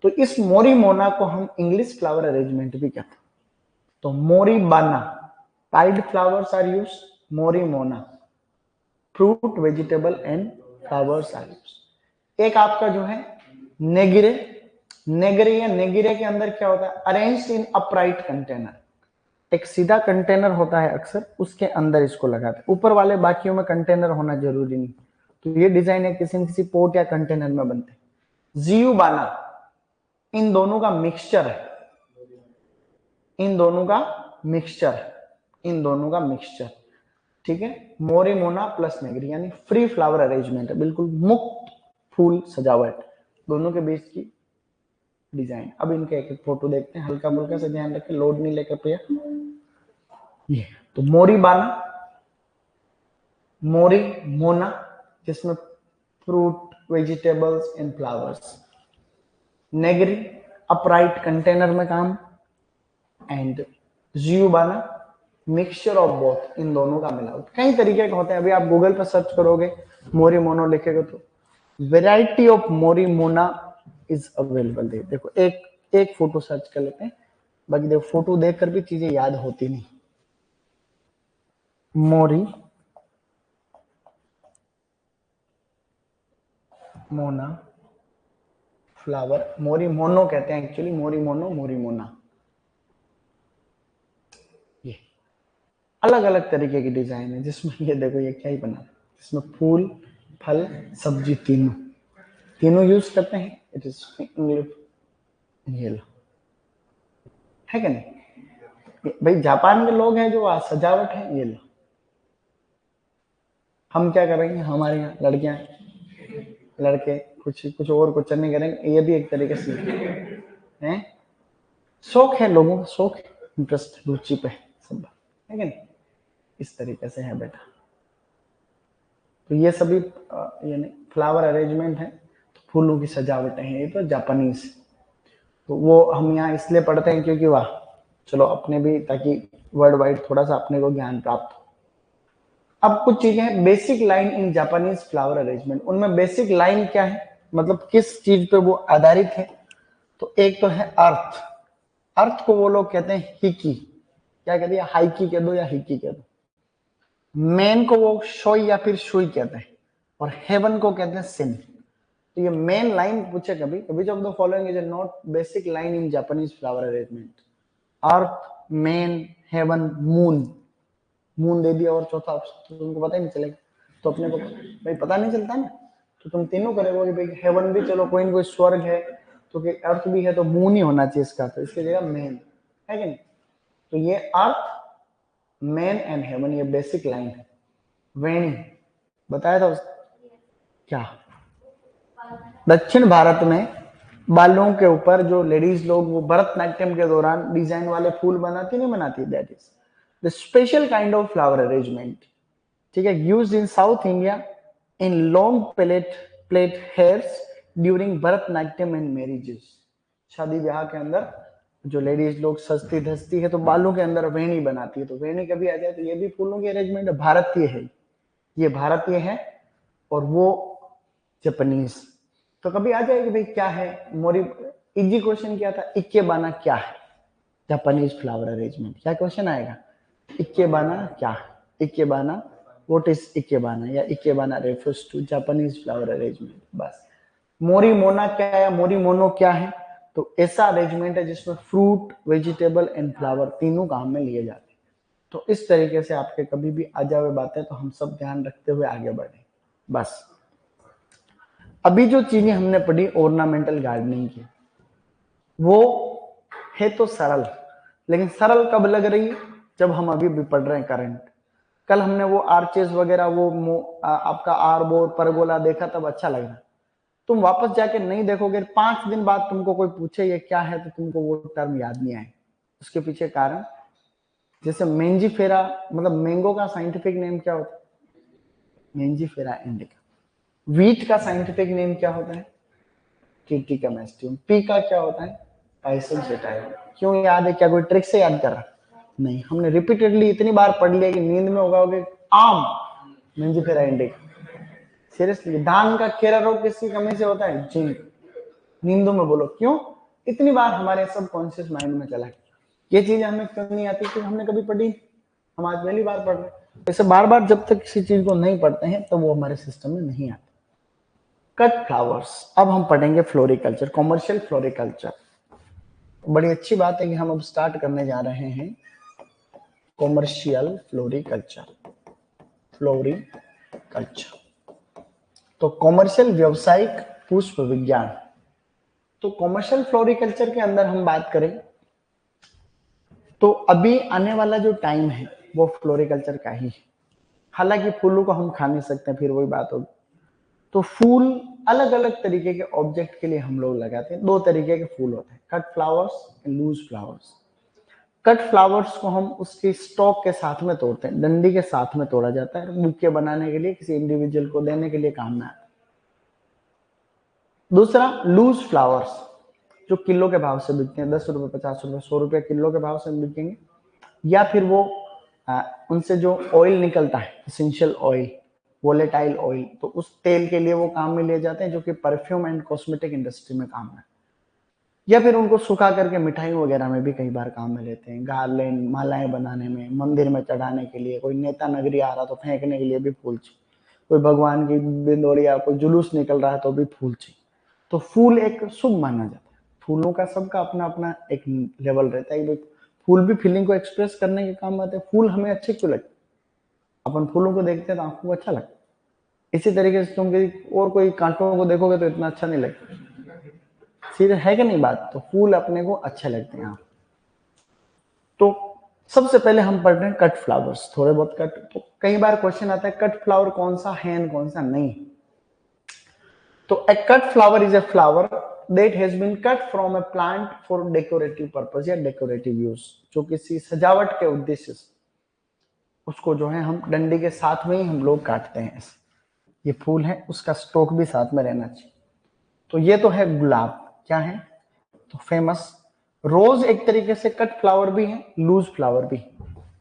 तो इस मोरीमोना को हम इंग्लिश फ्लावर अरेंजमेंट भी कहते हैं। तो moribana, pied flowers are used, morimono fruit, vegetable and flowers are used. एक आपका जो है नेगिरे। नेगिरे या नेगिरे के अंदर क्या होता है, अरेंज्ड इन अपराइट कंटेनर। एक सीधा कंटेनर होता है अक्सर, उसके अंदर इसको लगाते हैं। ऊपर वाले बाकियों में कंटेनर होना जरूरी नहीं। तो ये डिजाइन है किसी न किसी पोर्ट या कंटेनर में बनते हैं। जियुबाना इन दोनों का मिक्सचर है, इन दोनों का मिक्सचर है, इन दोनों का मिक्सचर, ठीक है। मोरीमोना प्लस नेगरी यानी फ्री फ्लावर अरेंजमेंट है, बिल्कुल मुक्त फूल सजावट, दोनों के बीच की डिजाइन। अब इनके एक एक फोटो देखते हैं, हल्का मुल्का से ध्यान रखें, लोड नहीं लेकर पे। ये तो मोरीबाना, मोरीमोना जिसमें fruit, vegetables and flowers, Negri upright container में काम, एंड जियुबाना मिक्सचर ऑफ बोथ, इन दोनों का मिलावट। कई तरीके के होते हैं। अभी आप गूगल पर सर्च करोगे मोरीमोनो लिखेगा तो वेराइटी ऑफ मोरीमोना इज अवेलेबल। देखो एक एक फोटो सर्च कर लेते हैं, बाकी देखो फोटो देखकर भी चीजें याद होती नहीं। मोरी मोना फ्लावर, मोरीमोनो कहते हैं एक्चुअली, मोरीमोनो, मोरीमोना। ये अलग अलग तरीके की डिजाइन है, जिसमें ये देखो ये क्या ही बना, इसमें फूल, फल, सब्जी तीनों तीनों यूज करते हैं। इट इज इंग्लिश, ये लो, है क्या नहीं भाई। जापान के लोग हैं जो सजावट है, ये लो। हम क्या करेंगे, हमारे यहाँ लड़कियां, लड़के कुछ और क्वेश्चन नहीं करेंगे, ये भी एक तरीके से है, शौक है लोगों का, शौक इंटरेस्ट रुचि पे सब है कि नहीं, इस तरीके से है बेटा। तो ये सभी यानी फ्लावर अरेंजमेंट है, तो फूलों की सजावटें हैं, ये तो जापानीज, तो वो हम यहाँ इसलिए पढ़ते हैं क्योंकि वाह चलो अपने भी, ताकि वर्ल्ड वाइड थोड़ा सा अपने को ज्ञान प्राप्त हो। अब कुछ चीजें हैं basic line in Japanese flower arrangement, उनमें बेसिक लाइन क्या है, मतलब किस चीज पे वो आधारित है। तो एक तो है अर्थ, अर्थ को वो लोग कहते हैं हिकी, क्या कहते हैं, हाइकी कह दो या हिकी कह दो। मेन को वो शोई या फिर शुई कहते हैं, और हेवन को कहते हैं सिन। तो ये मेन लाइन पूछे कभी, which of the following is not basic line in Japanese flower arrangement, earth, man, heaven, moon, moon दे दिया और चौथा ऑप्शन तो तुमको पता ही नहीं चलेगा, तो अपने को भाई पता नहीं चलता ना, तो तुम तीनों करेगा कि भाई हेवन भी चलो कोई ना कोई स्वर्ग है, तो कि अर्थ भी है तो मून ही होना चाहिए इसका, तो इसकी जगह मेन है कि नहीं। तो ये अर्थ, मेन एंड हेवन, ये बेसिक लाइन है। वेणी बताया था क्या, दक्षिण भारत में बालों के ऊपर जो लेडीज लोग वो भरतनाट्यम के दौरान डिजाइन वाले फूल बनाती नहीं बनाती, that is the special kind of flower arrangement, ठीक है, used in south India in long plate hairs during Bharatanatyam and marriages. शादी ब्याह के अंदर जो लेडीज लोग सजती धजती है तो बालों के अंदर वेणी बनाती है, तो वेणी कभी आ जाए तो ये भी फूलों की अरेंजमेंट भारतीय है, ये भारतीय है और वो जापानीज। तो कभी आ जाएगी भाई क्या है, मोरी इजी क्वेश्चन क्या था, इक्केबाना क्या है, जापानीज फ्लावर अरेंजमेंट, क्या क्वेश्चन आएगा, इक्केबाना क्या है, इक्केबाना व्हाट इज इक्केबाना, या ikebana refers to Japanese flower arrangement, बस। मोरीमोना क्या है, मोरीमोनो क्या है, तो ऐसा अरेंजमेंट है जिसमें फ्रूट, वेजिटेबल एंड फ्लावर तीनों काम में लिए जाते हैं। तो इस तरीके से आपके कभी भी आ जावे बातें तो हम सब ध्यान रखते हुए आगे बढ़े, बस। अभी जो चीजें हमने पढ़ी ऑर्नामेंटल गार्डनिंग की, वो है तो सरल, लेकिन सरल कब लग रही है, जब हम अभी भी पढ़ रहे हैं करंट। कल हमने वो आर्चेस वगैरह वो आपका आर्बोर परगोला देखा तब अच्छा लग रहा, तुम वापस जाके नहीं देखोगे, 5 दिन बाद तुमको कोई पूछे ये क्या है तो तुमको वो टर्म याद नहीं आए। उसके पीछे कारण, जैसे मेंजीफेरा, मतलब मैंगो का साइंटिफिक नेम क्या होता है, मेंजीफेरा इंडिका। वीट का साइंटिफिक नेम क्या होता है, कीटिका मेस्टियम। पी का क्या होता है, पाइसम सेटाइव। क्यों याद है, क्या कोई ट्रिक से याद कर रहा, नहीं, हमने रिपीटेडली इतनी बार पढ़ लिया कि नींद में होगा आम, मेंजीफेरा इंडिका। सीरियसली, धान का खेरा रोग किसकी कमी से होता है, जिंक। नींदों में बोलो क्यों, इतनी बार हमारे सब कॉन्शियस माइंड में चला गया। ये चीज हमें क्यों नहीं आती, क्योंकि हमने कभी पढ़ी, हम आज पहली बार पढ़ रहे। ऐसे बार बार जब तक किसी चीज को नहीं पढ़ते हैं तो वो हमारे सिस्टम में नहीं आती। कट फ्लावर्स, अब हम पढ़ेंगे फ्लोरिकल्चर, कॉमर्शियल फ्लोरिकल्चर। बड़ी अच्छी बात है कि हम अब स्टार्ट करने जा रहे हैं कॉमर्शियल फ्लोरिकल्चर, फ्लोरिकल्चर। तो कॉमर्शियल व्यावसायिक पुष्प विज्ञान। तो कॉमर्शियल फ्लोरिकल्चर के अंदर हम बात करें तो अभी आने वाला जो टाइम है वो फ्लोरिकल्चर का ही है। हालांकि फूलों को हम खा नहीं सकते, फिर वही बात होगी। तो फूल अलग अलग तरीके के ऑब्जेक्ट के लिए हम लोग लगाते हैं। 2 तरीके के फूल होते हैं, cut flowers and loose flowers. Cut flowers को हम उसकी स्टॉक के साथ में तोड़ते हैं, डंडी के साथ में तोड़ा जाता है, बुके बनाने के लिए, किसी इंडिविजुअल को देने के लिए काम में आता है। दूसरा लूज फ्लावर्स, जो किलो के भाव से बिकते हैं, 10 रुपए, 50 रुपए, 100 रुपए किलो के भाव से बिकेंगे, या फिर वो उनसे जो ऑयल निकलता है, एसेंशियल ऑयल, वोलेटाइल ऑयल, तो उस तेल के लिए वो काम में लिए जाते हैं, जो कि परफ्यूम एंड कॉस्मेटिक इंडस्ट्री में काम है। या फिर उनको सुखा करके मिठाई वगैरह में भी कई बार काम में लेते हैं, गार्लैंड, मालाएं बनाने में, मंदिर में चढ़ाने के लिए, कोई नेता नगरी आ रहा तो फेंकने के लिए भी फूल चाहिए, कोई भगवान की बिंदोड़िया, कोई जुलूस निकल रहा है तो भी फूल चाहिए। तो फूल एक शुभ माना जाता है। फूलों का सबका अपना अपना एक लेवल रहता है, फूल भी फीलिंग को एक्सप्रेस करने के काम आते हैं। फूल हमें अच्छे क्यों लगते, अपन फूलों को देखते हैं तो आंखों को अच्छा लगता है। इसी तरीके से तुम और कोई कांटों को देखोगे तो इतना अच्छा नहीं लगता, सीधे है कि नहीं बात। तो फूल अपने को अच्छे लगते हैं। तो सबसे पहले हम पढ़ रहे हैं कट फ्लावर्स, थोड़े बहुत कट। तो कई बार क्वेश्चन आता है कट फ्लावर कौन सा है कौन सा नहीं। तो a cut flower is a flower that has been cut from a plant for decorative purpose या decorative use, जो किसी सजावट के उद्देश्य से उसको जो है हम डंडी के साथ में ही हम लोग काटते हैं ऐसे। ये फूल है, उसका स्टोक भी साथ में रहना चाहिए। तो ये तो है गुलाब, क्या है तो फेमस। रोज एक तरीके से कट फ्लावर भी है, लूज फ्लावर भी।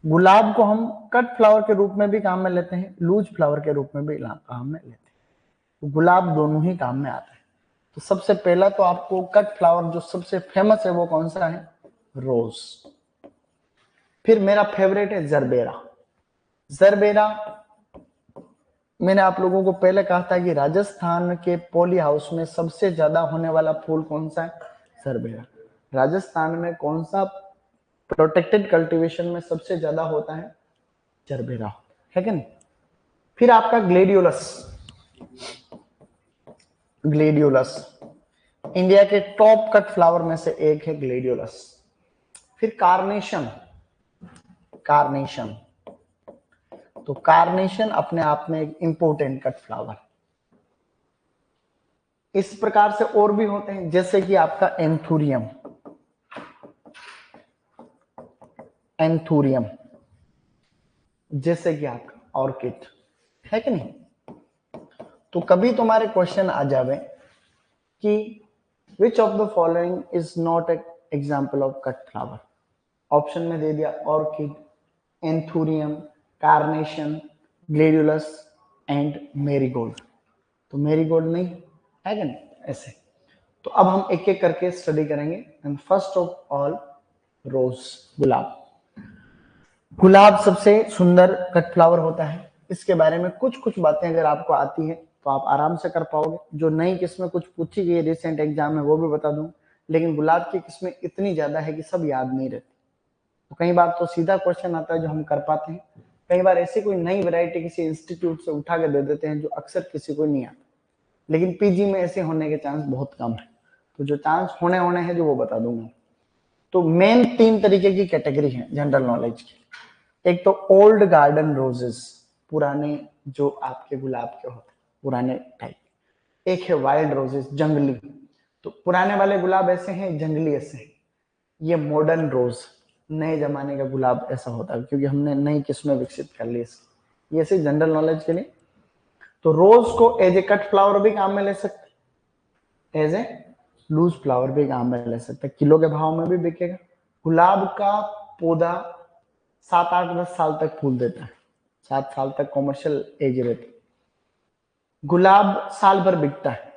गुलाब को हम कट फ्लावर के रूप में भी काम में लेते हैं, लूज फ्लावर के रूप में भी काम में लेते हैं। तो गुलाब दोनों ही काम में आता है। तो सबसे पहला तो आपको कट फ्लावर जो सबसे फेमस है वो कौन सा है, रोज। फिर मेरा फेवरेट है जरबेरा। जरबेरा मैंने आप लोगों को पहले कहा था कि राजस्थान के पॉली हाउस में सबसे ज्यादा होने वाला फूल कौन सा है, जरबेरा। राजस्थान में कौन सा प्रोटेक्टेड कल्टीवेशन में सबसे ज्यादा होता है, जरबेरा, है कि नहीं। फिर आपका ग्लेडियोलस। ग्लेडियोलस इंडिया के टॉप कट फ्लावर में से एक है ग्लेडियोलस। फिर कार्नेशन। कार्नेशन तो कार्नेशन अपने आप में एक इंपोर्टेंट कट फ्लावर। इस प्रकार से और भी होते हैं, जैसे कि आपका एंथूरियम। एंथूरियम जैसे कि आपका ऑर्किड, है कि नहीं। तो कभी तुम्हारे क्वेश्चन आ जावे कि which of the following is not a example of cut flower. Option में दे दिया orchid, anthurium, carnation, gladiolus and marigold. तो मेरीगोल्ड नहीं है कि नहीं ऐसे। तो अब हम एक एक करके स्टडी करेंगे। एंड फर्स्ट ऑफ ऑल रोज, गुलाब। गुलाब सबसे सुंदर कट फ्लावर होता है। इसके बारे में कुछ कुछ बातें अगर आपको आती है तो आप आराम से कर पाओगे। जो नई किस्में कुछ पूछी गई रिसेंट एग्जाम में वो भी बता दूं, लेकिन गुलाब की किस्में इतनी ज्यादा है कि सब याद नहीं रहती। तो कई बार तो सीधा क्वेश्चन आता है जो हम कर पाते हैं, कई बार ऐसी कोई नई वैरायटी किसी इंस्टीट्यूट से उठा के दे देते हैं जो अक्सर किसी को नहीं आता। लेकिन पीजी में ऐसे होने के चांस बहुत कम है। तो जो चांस होने हैं जो वो बता दूंगा। तो मेन 3 तरीके की कैटेगरी है जनरल नॉलेज की। एक तो ओल्ड गार्डन रोजेस, पुराने जो आपके गुलाब के होते हैं, पुराने टाइप। एक है वाइल्ड रोजेस, जंगली। तो पुराने वाले गुलाब ऐसे हैं, जंगली ऐसे हैं। ये मॉडर्न रोज, नए जमाने का गुलाब ऐसा होता है, क्योंकि हमने नई किस्में विकसित कर ली। ये सिर्फ जनरल नॉलेज के लिए। तो रोज को एज ए कट फ्लावर भी काम में ले सकते, एज ए लूज फ्लावर भी काम में ले सकते, किलो के भाव में भी बिकेगा। गुलाब का पौधा 7, 8, 10 साल तक फूल देता है, 7 साल तक कॉमर्शियल एज रहती। गुलाब साल भर बिकता है,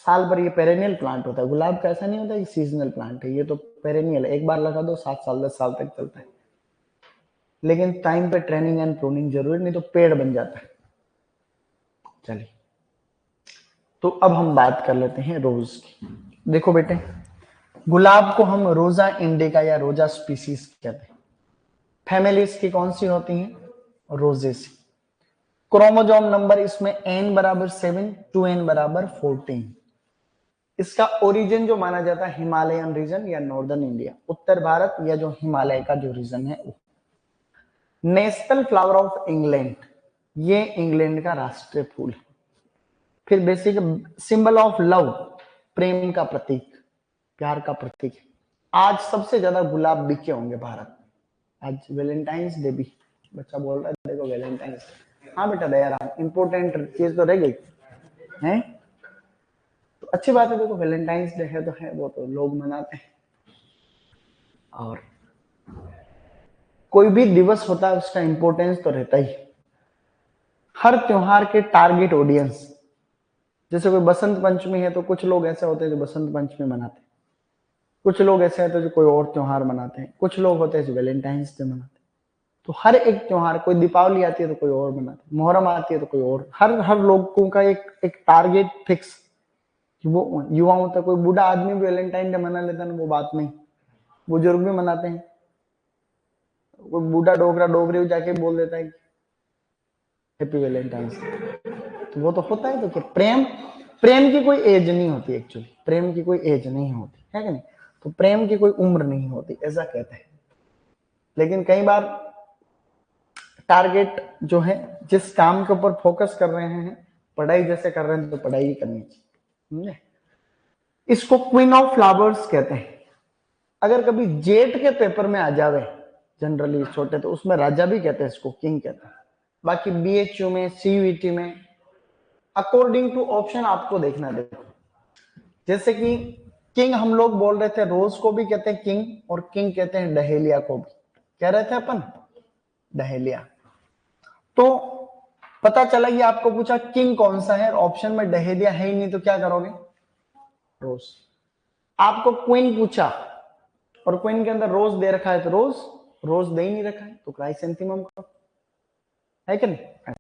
साल भर। ये पेरेनियल प्लांट होता है, गुलाब का ऐसा नहीं होता कि सीजनल प्लांट है, ये तो पेरेनियल है। एक बार लगा दो 7 साल 10 साल तक चलता है। लेकिन टाइम पे ट्रेनिंग एंड प्रूनिंग जरूरी, नहीं तो पेड़ बन जाता है। चलिए, तो अब हम बात कर लेते हैं रोज की। देखो बेटे, गुलाब को हम रोजा इंडिका या रोजा स्पीसीज कहते हैं। फैमिली इसकी कौन सी होती है, रोजेसी। क्रोमोजोम नंबर इसमें n बराबर 7, 2n बराबर 14। इसका ओरिजिन जो माना जाता है हिमालयन रीजन या नॉर्दर्न इंडिया, उत्तर भारत या जो हिमालय का जो रीजन है वो। नेशनल फ्लावर ऑफ इंग्लैंड, ये इंग्लैंड का राष्ट्रीय फूल है। फिर बेसिक सिंबल ऑफ लव, प्रेम का प्रतीक, प्यार का प्रतीक है। आज सबसे ज्यादा गुलाब बिके होंगे भारत में। आज वैलेंटाइंस डे भी, बच्चा बोल रहा है देखो वैलेंटाइंस। हाँ बेटा दयाराम, इंपोर्टेंट चीज तो रह गई है। तो अच्छी बात है, देखो वैलेंटाइंस डे है तो है, वो तो लोग मनाते हैं। और कोई भी दिवस होता है उसका इंपॉर्टेंस तो रहता ही। हर त्योहार के टारगेट ऑडियंस, जैसे कोई बसंत पंचमी है तो कुछ लोग ऐसे होते हैं जो बसंत पंचमी मनाते हैं, कुछ लोग ऐसे होते हैं जो कोई और त्योहार मनाते हैं, कुछ लोग होते हैं जो वैलेंटाइंस डे मनाते हैं। तो हर एक त्योहार, कोई दीपावली आती है तो कोई और मनाते हैं, मुहर्रम आती है तो कोई और। हर लोगों का एक टारगेट फिक्स। वो युवाओं तक, कोई बूढ़ा आदमी भी वैलेंटाइन डे मना लेता है ना, वो बात नहीं। बुजुर्ग भी मनाते हैं। कोई बूढ़ा डोगरा डोगरी जाके बोल देता है हैप्पी वैलेंटाइंस डे, तो वो तो होता है। तो प्रेम, प्रेम की कोई एज नहीं होती एक्चुअली, प्रेम की कोई एज नहीं होती है कि नहीं। तो प्रेम की कोई उम्र नहीं होती ऐसा कहते हैं। लेकिन कई बार टारगेट जो है, जिस काम के ऊपर फोकस कर रहे हैं पढ़ाई जैसे कर रहे हैं तो पढ़ाई ही करनी चाहिए। इसको क्वीन ऑफ फ्लावर्स कहते हैं। अगर कभी जेट के पेपर में आ जावे जनरली छोटे, तो उसमें राजा भी कहते हैं, इसको किंग कहते हैं। बाकी बीएचयू में, सीयूईटी में अकॉर्डिंग टू ऑप्शन आपको देखना। देखो जैसे कि किंग हम लोग बोल रहे थे, रोज को भी कहते हैं किंग, और किंग कहते हैं डहेलिया को भी। कह रहे थे अपन डहेलिया। तो पता चला कि आपको पूछा किंग कौन सा है, ऑप्शन में डहेलिया है ही नहीं, तो क्या करोगे? रोज। आपको क्वीन पूछा और क्वीन के अंदर रोज दे रखा है, तो रोज रोज दे ही नहीं रखा है, तो क्राइसेंथेमम करो, है कि नहीं?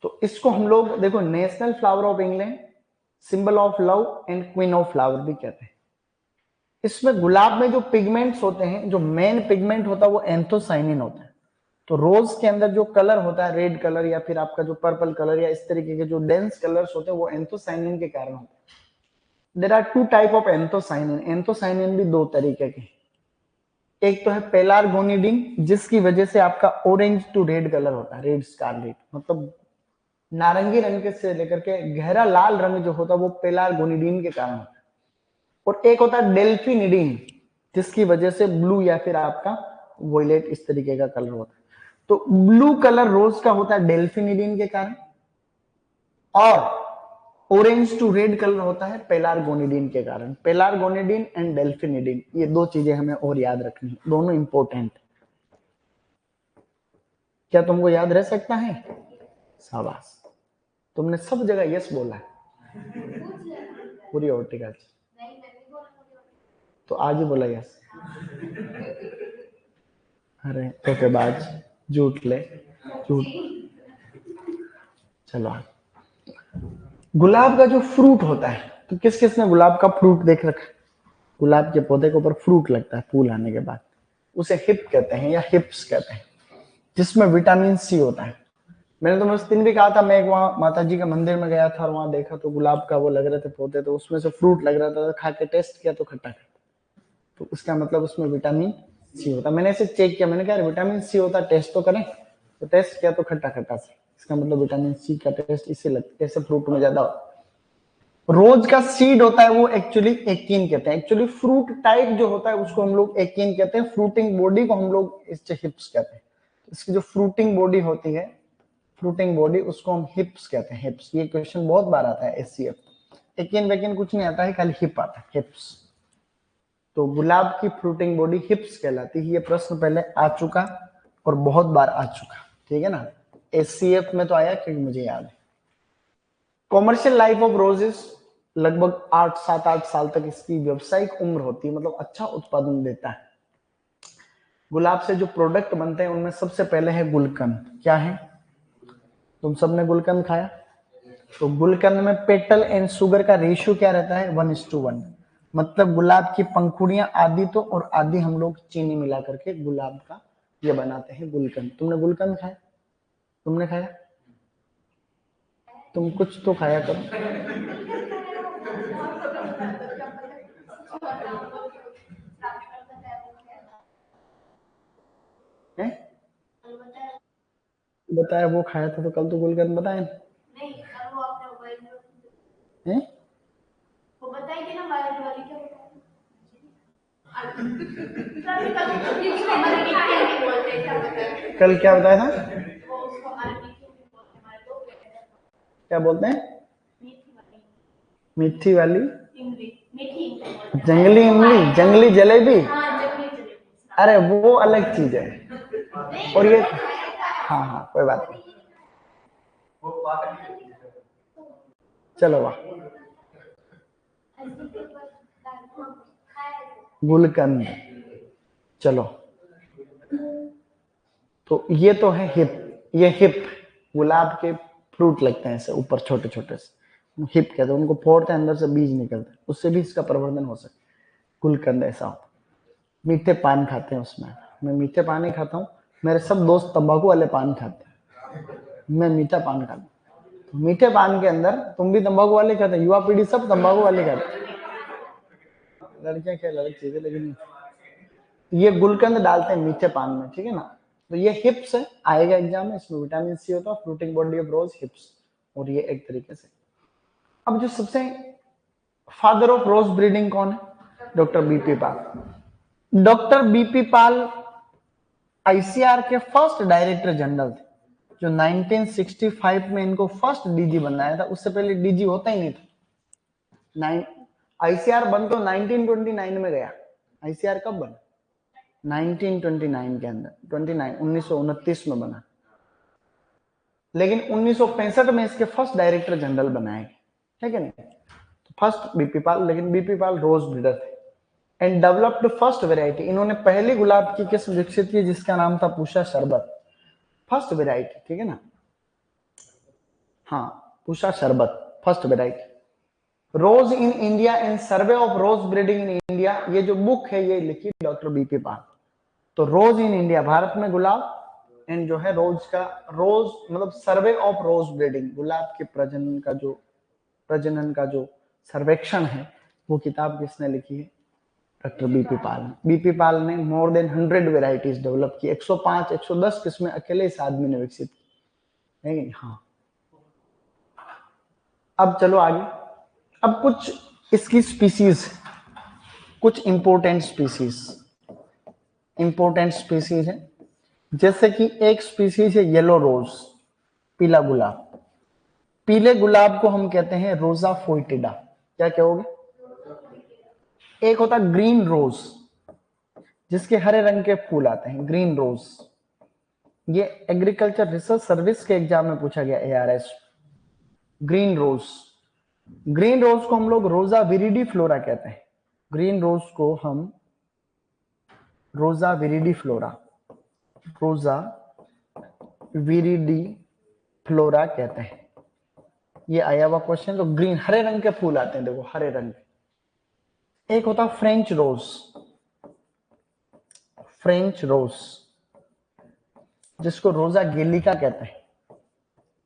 तो इसको हम लोग देखो national flower of England, symbol of love and queen of flower भी कहते हैं। इसमें गुलाब में जो पिगमेंट्स होते हैं, जो मेन पिगमेंट होता है वो एंथोसाइनिन होता है। तो रोज के अंदर जो कलर होता है, रेड कलर या फिर आपका जो पर्पल कलर या इस तरीके के जो डेंस कलर्स होते हैं, वो एंथोसाइनिन के कारण होते हैं। There are two type of anthocyanin. Anthocyanin भी दो तरीके के, एक तो है पेलारगोनिडिन, जिसकी वजह से आपका ऑरेंज टू रेड कलर होता है, रेड स्कारलेट, मतलब नारंगी रंग के से लेकर के गहरा लाल रंग जो होता है वो पेलारगोनिडिन के कारण होता है। और एक होता है डेल्फिनिडिन, जिसकी वजह से ब्लू या फिर आपका वॉयलेट इस तरीके का कलर होता है। तो ब्लू कलर रोज का होता है डेल्फिनिडिन के कारण, और ऑरेंज टू रेड कलर होता है पेलारगोनिडिन के कारण। पेलारगोनिडिन एंड डेल्फिनिडिन, ये दो चीजें हमें और याद रखनी है, दोनों इंपॉर्टेंट। क्या तुमको याद रह सकता है? शाबाश, तुमने सब जगह यस बोला है पूरी ऑर्टिकल। तो आज ही बोला यस। अरे धोखेबाज, झूठ ले, झूठ। चलो, गुलाब का जो फ्रूट होता है, तो किस किस ने गुलाब का फ्रूट देख रखा? गुलाब के पौधे के ऊपर फ्रूट लगता है फूल आने के बाद, उसे हिप कहते हैं या हिप्स कहते हैं, जिसमें विटामिन सी होता है। मैंने तो उस दिन भी कहा था, मैं एक वहां माता जी के मंदिर में गया था और वहां देखा तो गुलाब का वो लग रहे थे पौधे, तो उसमें से फ्रूट लग रहा था, खा के टेस्ट किया तो खट्टा खट्टा, तो उसका मतलब उसमें विटामिन सी होता है। मैंने इसे चेक किया, मैंने कहा विटामिन सी होता, टेस्ट तो करें, तो टेस्ट किया तो खट्टा खट्टा से, इसका मतलब विटामिन सी का टेस्ट इससे लगता है, ऐसे फ्रूट में ज्यादा होता है। रोज का सीड होता है वो एक्चुअली एकिन कहते हैं। एक्चुअली फ्रूट टाइप जो होता है उसको हम लोग एकिन कहते हैं, फ्रूटिंग बॉडी को हम लोग इससे हिप्स कहते हैं। इसकी जो फ्रूटिंग बॉडी होती है, फ्रूटिंग बॉडी, उसको हम हिप्स कहते हैं। हिप्स, ये क्वेश्चन बहुत बार आता है एससीएफ। एकिन वेकिन कुछ नहीं आता है, खाली हिप आता है, हिप्स। तो गुलाब की फ्रूटिंग बॉडी हिप्स कहलाती है। ये प्रश्न पहले आ चुका और बहुत बार आ चुका, ठीक है ना? एससीएफ में तो आया क्योंकि मुझे याद है। कॉमर्शियल लाइफ ऑफ रोजेस लगभग 7-8 साल तक इसकी व्यावसायिक उम्र होती है, मतलब अच्छा उत्पादन देता है। गुलाब से जो प्रोडक्ट बनते हैं उनमें सबसे पहले है गुलकंद। क्या है? तुम सबने गुलकंद खाया? तो गुलकंद में पेटल एंड शुगर का रेशियो क्या रहता है? 1:1। मतलब गुलाब की पंखुड़ियां आधी तो और आधी हम लोग चीनी मिला करके गुलाब का ये बनाते हैं गुलकंद। तुमने गुलकंद खाया? तुमने खाया? तुम कुछ तो खाया करो। है? बताया वो खाया था, तो कल तो गुलकंद बताया नहीं, वो आपने हैं? वो बताई थी ना वायरल वाली, क्या कल क्या बताया था? क्या बोलते हैं? मीठी वाली जंगली इमली, जंगली जलेबी। अरे वो अलग चीज है, और ये हाँ हाँ कोई बात नहीं, चलो वाह। गुलकंद, चलो। तो ये तो है हिप, ये हिप गुलाब के फ्रूट लगते हैं ऐसे ऊपर छोटे छोटे से, हिप कहते हैं उनको। फोड़ते हैं, अंदर से बीज निकलते हैं, उससे भी इसका प्रवर्धन हो सकता है। गुलकंद ऐसा होता है। मीठे पान खाते हैं उसमें, मैं मीठे पान ही खाता हूँ, मेरे सब दोस्त तंबाकू वाले पान खाते हैं, मैं मीठा पान खाता हूँ। तो मीठे पान के अंदर तुम भी तंबाकू वाले खाते हैं, युवा पीढ़ी सब तंबाकू वाले खाते हैं, लड़कियां क्या अलग चीज है, लेकिन ये गुलकंद डालते हैं मीठे पान में, ठीक है ना? तो ये हिप्स है, आएगा एग्जाम में, इसमें विटामिन सी होता है, फ्रूटिंग बॉडी ऑफ रोज हिप्स। और ये एक तरीके से। अब जो सबसे फादर ऑफ रोज ब्रीडिंग कौन है? डॉक्टर बीपी पाल। डॉक्टर बीपी पाल आईसीआर के फर्स्ट डायरेक्टर जनरल थे, जो 1965 में इनको फर्स्ट डीजी बनाया था। उससे पहले डीजी होता ही नहीं था। आईसीआर बन तो 1929 में गया। आईसीआर कब बना? 1929 के अंदर, 1929 में बना, लेकिन 1965 में इसके फर्स्ट डायरेक्टर जनरल बनाए गए, ठीक है नहीं? तो फर्स्ट बीपी पाल, लेकिन बीपी पाल रोज ब्रीडर थे। एंड डेवलप्ड फर्स्ट वेराइटी, इन्होंने पहली गुलाब की किस्म विकसित की जिसका नाम था पूषा शरबत। फर्स्ट वेराइटी, ठीक है ना? हाँ, Pusa Sharbat first variety. Rose in India and survey of rose breeding in India, ये जो बुक है ये लिखी डॉक्टर बीपी पाल। तो रोज इन इंडिया, भारत में गुलाब, एंड जो है रोज का, रोज मतलब सर्वे ऑफ रोज ब्रीडिंग, गुलाब के प्रजनन का जो सर्वेक्षण है, वो किताब किसने लिखी है? डॉक्टर बीपी पाल। बीपी पाल ने मोर देन 100 वेराइटीज डेवलप की, 105 110 किस्में अकेले इस आदमी ने विकसित की, नहीं? हाँ। अब चलो आगे। अब कुछ इसकी स्पीसीज, कुछ इंपोर्टेंट स्पीसीज है, जैसे कि एक स्पीसीज है येलो रोज, पीला गुलाब। पीले गुलाब को हम कहते हैं रोजा फोइटिडा। क्या कहोगे? एक होता ग्रीन रोज, जिसके हरे रंग के फूल आते हैं, ग्रीन रोज। ये एग्रीकल्चर रिसर्च सर्विस के एग्जाम में पूछा गया, एआरएस। ग्रीन रोज, ग्रीन रोज को हम लोग रोजा विरिडी फ्लोरा कहते हैं। ग्रीन रोज को हम रोजा विरिडी फ्लोरा, रोजा विरिडी फ्लोरा कहते हैं। ये आया हुआ क्वेश्चन। तो ग्रीन, हरे रंग के फूल आते हैं, देखो हरे रंग के। एक होता फ्रेंच रोज, फ्रेंच रोज, जिसको रोजा गेलिका कहते हैं,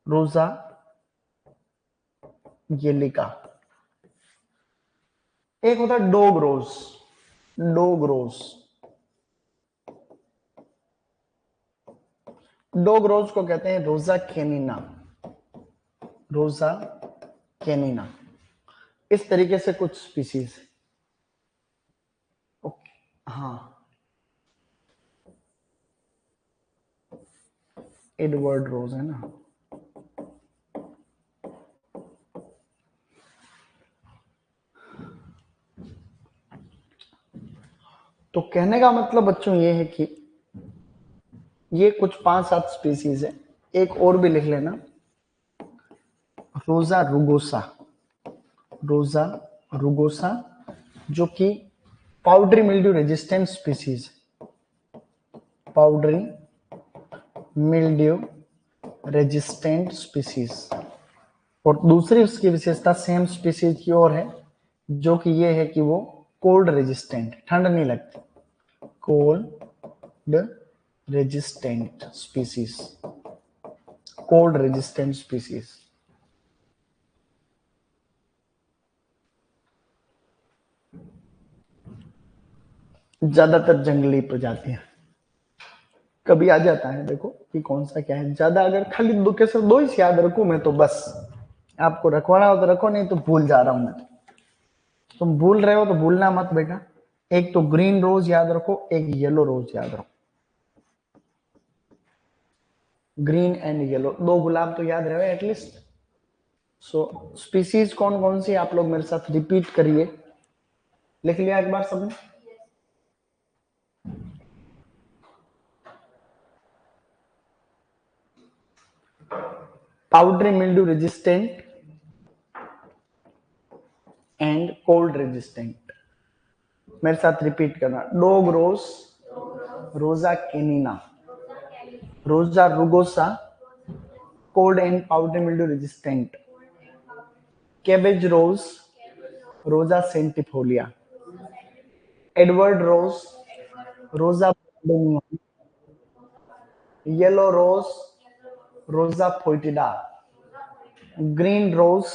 रोजा गेलिका। एक होता डोग रोज, डोग रोज। डोग रोज को कहते हैं रोजा कैनिना, रोजा कैनिना। इस तरीके से कुछ स्पीसीज। ओके, हाँ, एडवर्ड रोज है ना। तो कहने का मतलब बच्चों ये है कि ये कुछ 5-7 स्पीसीज है। एक और भी लिख लेना, रोजा रुगोसा, रोजा रुगोसा, जो कि powdery mildew resistant species, powdery mildew resistant species. और दूसरी उसकी विशेषता सेम स्पीसीज की और है, जो कि ये है कि वो कोल्ड रेजिस्टेंट, ठंड नहीं लगती, cold resistant species, cold resistant species. ज्यादातर जंगली प्रजातियां। कभी आ जाता है देखो कि कौन सा क्या है। ज्यादा अगर खाली दो के सिर्फ दो ही याद रखूं मैं तो बस, आपको रखवाना हो तो रखो, नहीं तो भूल जा रहा हूं मैं तो। तुम भूल रहे हो तो भूलना मत बेटा। एक तो ग्रीन रोज याद रखो, एक येलो रोज याद रखो। ग्रीन एंड येलो, दो गुलाब तो याद रहे एटलीस्ट। सो स्पीसीज कौन कौन सी आप लोग मेरे साथ रिपीट करिए। लिख लिया एक बार सबने? Powdery mildew resistant and cold resistant. मेरे साथ रिपीट करना, dog rose, rosa canina, rosa rugosa, cold and powdery mildew resistant, cabbage rose, rosa centifolia, Edward रोज, रोजा येलो रोज, रोजा फोइटिडा, ग्रीन रोज,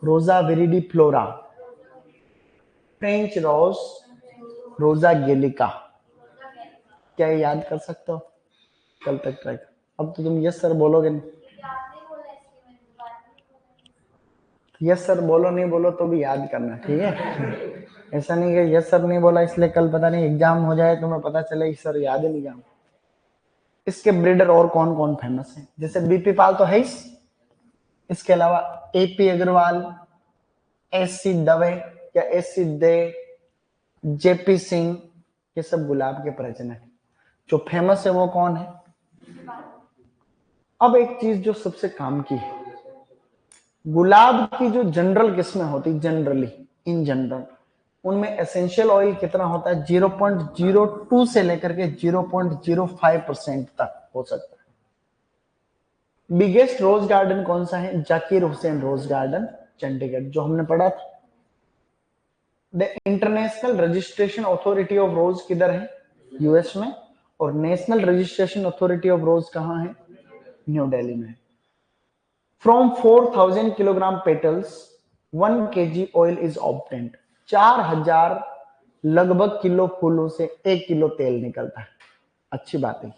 रोजा विरिडी फ्लोरा, फ्रेंच रोज, रोजा गेलिका। क्या ये याद कर सकते हो? कल तक ट्राई। अब तो तुम यस सर बोलोगे नहीं। यस सर बोलो नहीं बोलो तो भी याद करना, ठीक है। ऐसा नहीं कि यस सर नहीं बोला इसलिए कल पता नहीं एग्जाम हो जाए तुम्हें पता चले कि सर याद ही नहीं किया। इसके ब्रीडर और कौन कौन फेमस है, जैसे बीपी पाल तो है ही, इसके अलावा एपी अग्रवाल, एससी दवे या एससी दे, जेपी सिंह, ये सब गुलाब के प्रजनक है। जो फेमस है वो कौन है। अब एक चीज जो सबसे काम की है, गुलाब की जो जनरल किस्में होती जनरली इन जनरल, उनमें एसेंशियल ऑयल कितना होता है, 0.02 से लेकर के 0.05% तक हो सकता है। बिगेस्ट रोज गार्डन कौन सा है, जाकिर हुसैन रोज गार्डन चंडीगढ़, जो हमने पढ़ा था। The international registration authority of रोज किधर है, यूएस में, और नेशनल रजिस्ट्रेशन अथॉरिटी ऑफ रोज कहां है, न्यू दिल्ली में। From 4000 kilogram petals 1 kg oil is obtained, 4000 लगभग किलो फूलों से 1 किलो तेल निकलता है। अच्छी बात है,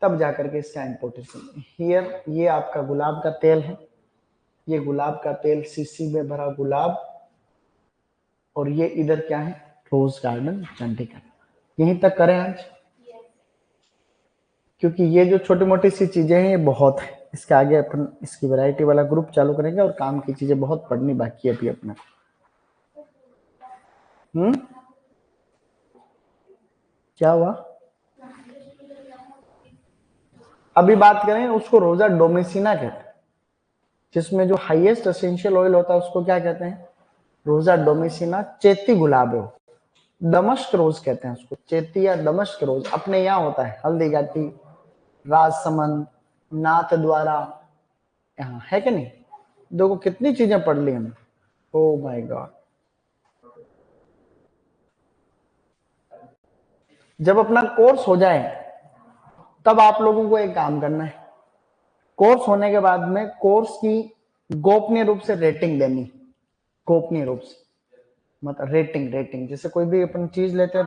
तब जाकर के इसका इंपोर्टेंस हियर। ये आपका गुलाब का तेल है, ये गुलाब का तेल सीसी में भरा गुलाब, और ये इधर क्या है, रोज गार्डन चंडीगढ़। यहीं तक करें आज, क्योंकि ये जो छोटी मोटी सी चीजें हैं ये बहुत है, इसके आगे अपन इसकी वैरायटी वाला ग्रुप चालू करेंगे, और काम की चीजें बहुत पढ़नी बाकी है अभी अपना। क्या हुआ, अभी बात करें उसको रोजा डोमेसिना कहते हैं, जिसमें जो हाईएस्ट एसेंशियल ऑयल होता है उसको क्या कहते हैं, रोजा डोमेसिना। चेती गुलाब है, दमश्क रोज कहते हैं उसको, चेती या दमश्क रोज। अपने यहाँ होता है हल्दी घाटी, राजसमंद, नाथ द्वारा, यहाँ है कि नहीं। देखो कितनी चीजें पढ़ ली हमने, ओ माय गॉड। जब अपना कोर्स हो जाए तब आप लोगों को एक काम करना है, कोर्स होने के बाद में कोर्स की गोपनीय रूप से रेटिंग देनी, गोपनीय रूप से, मतलब रेटिंग, जैसे कोई भी अपन चीज लेते हैं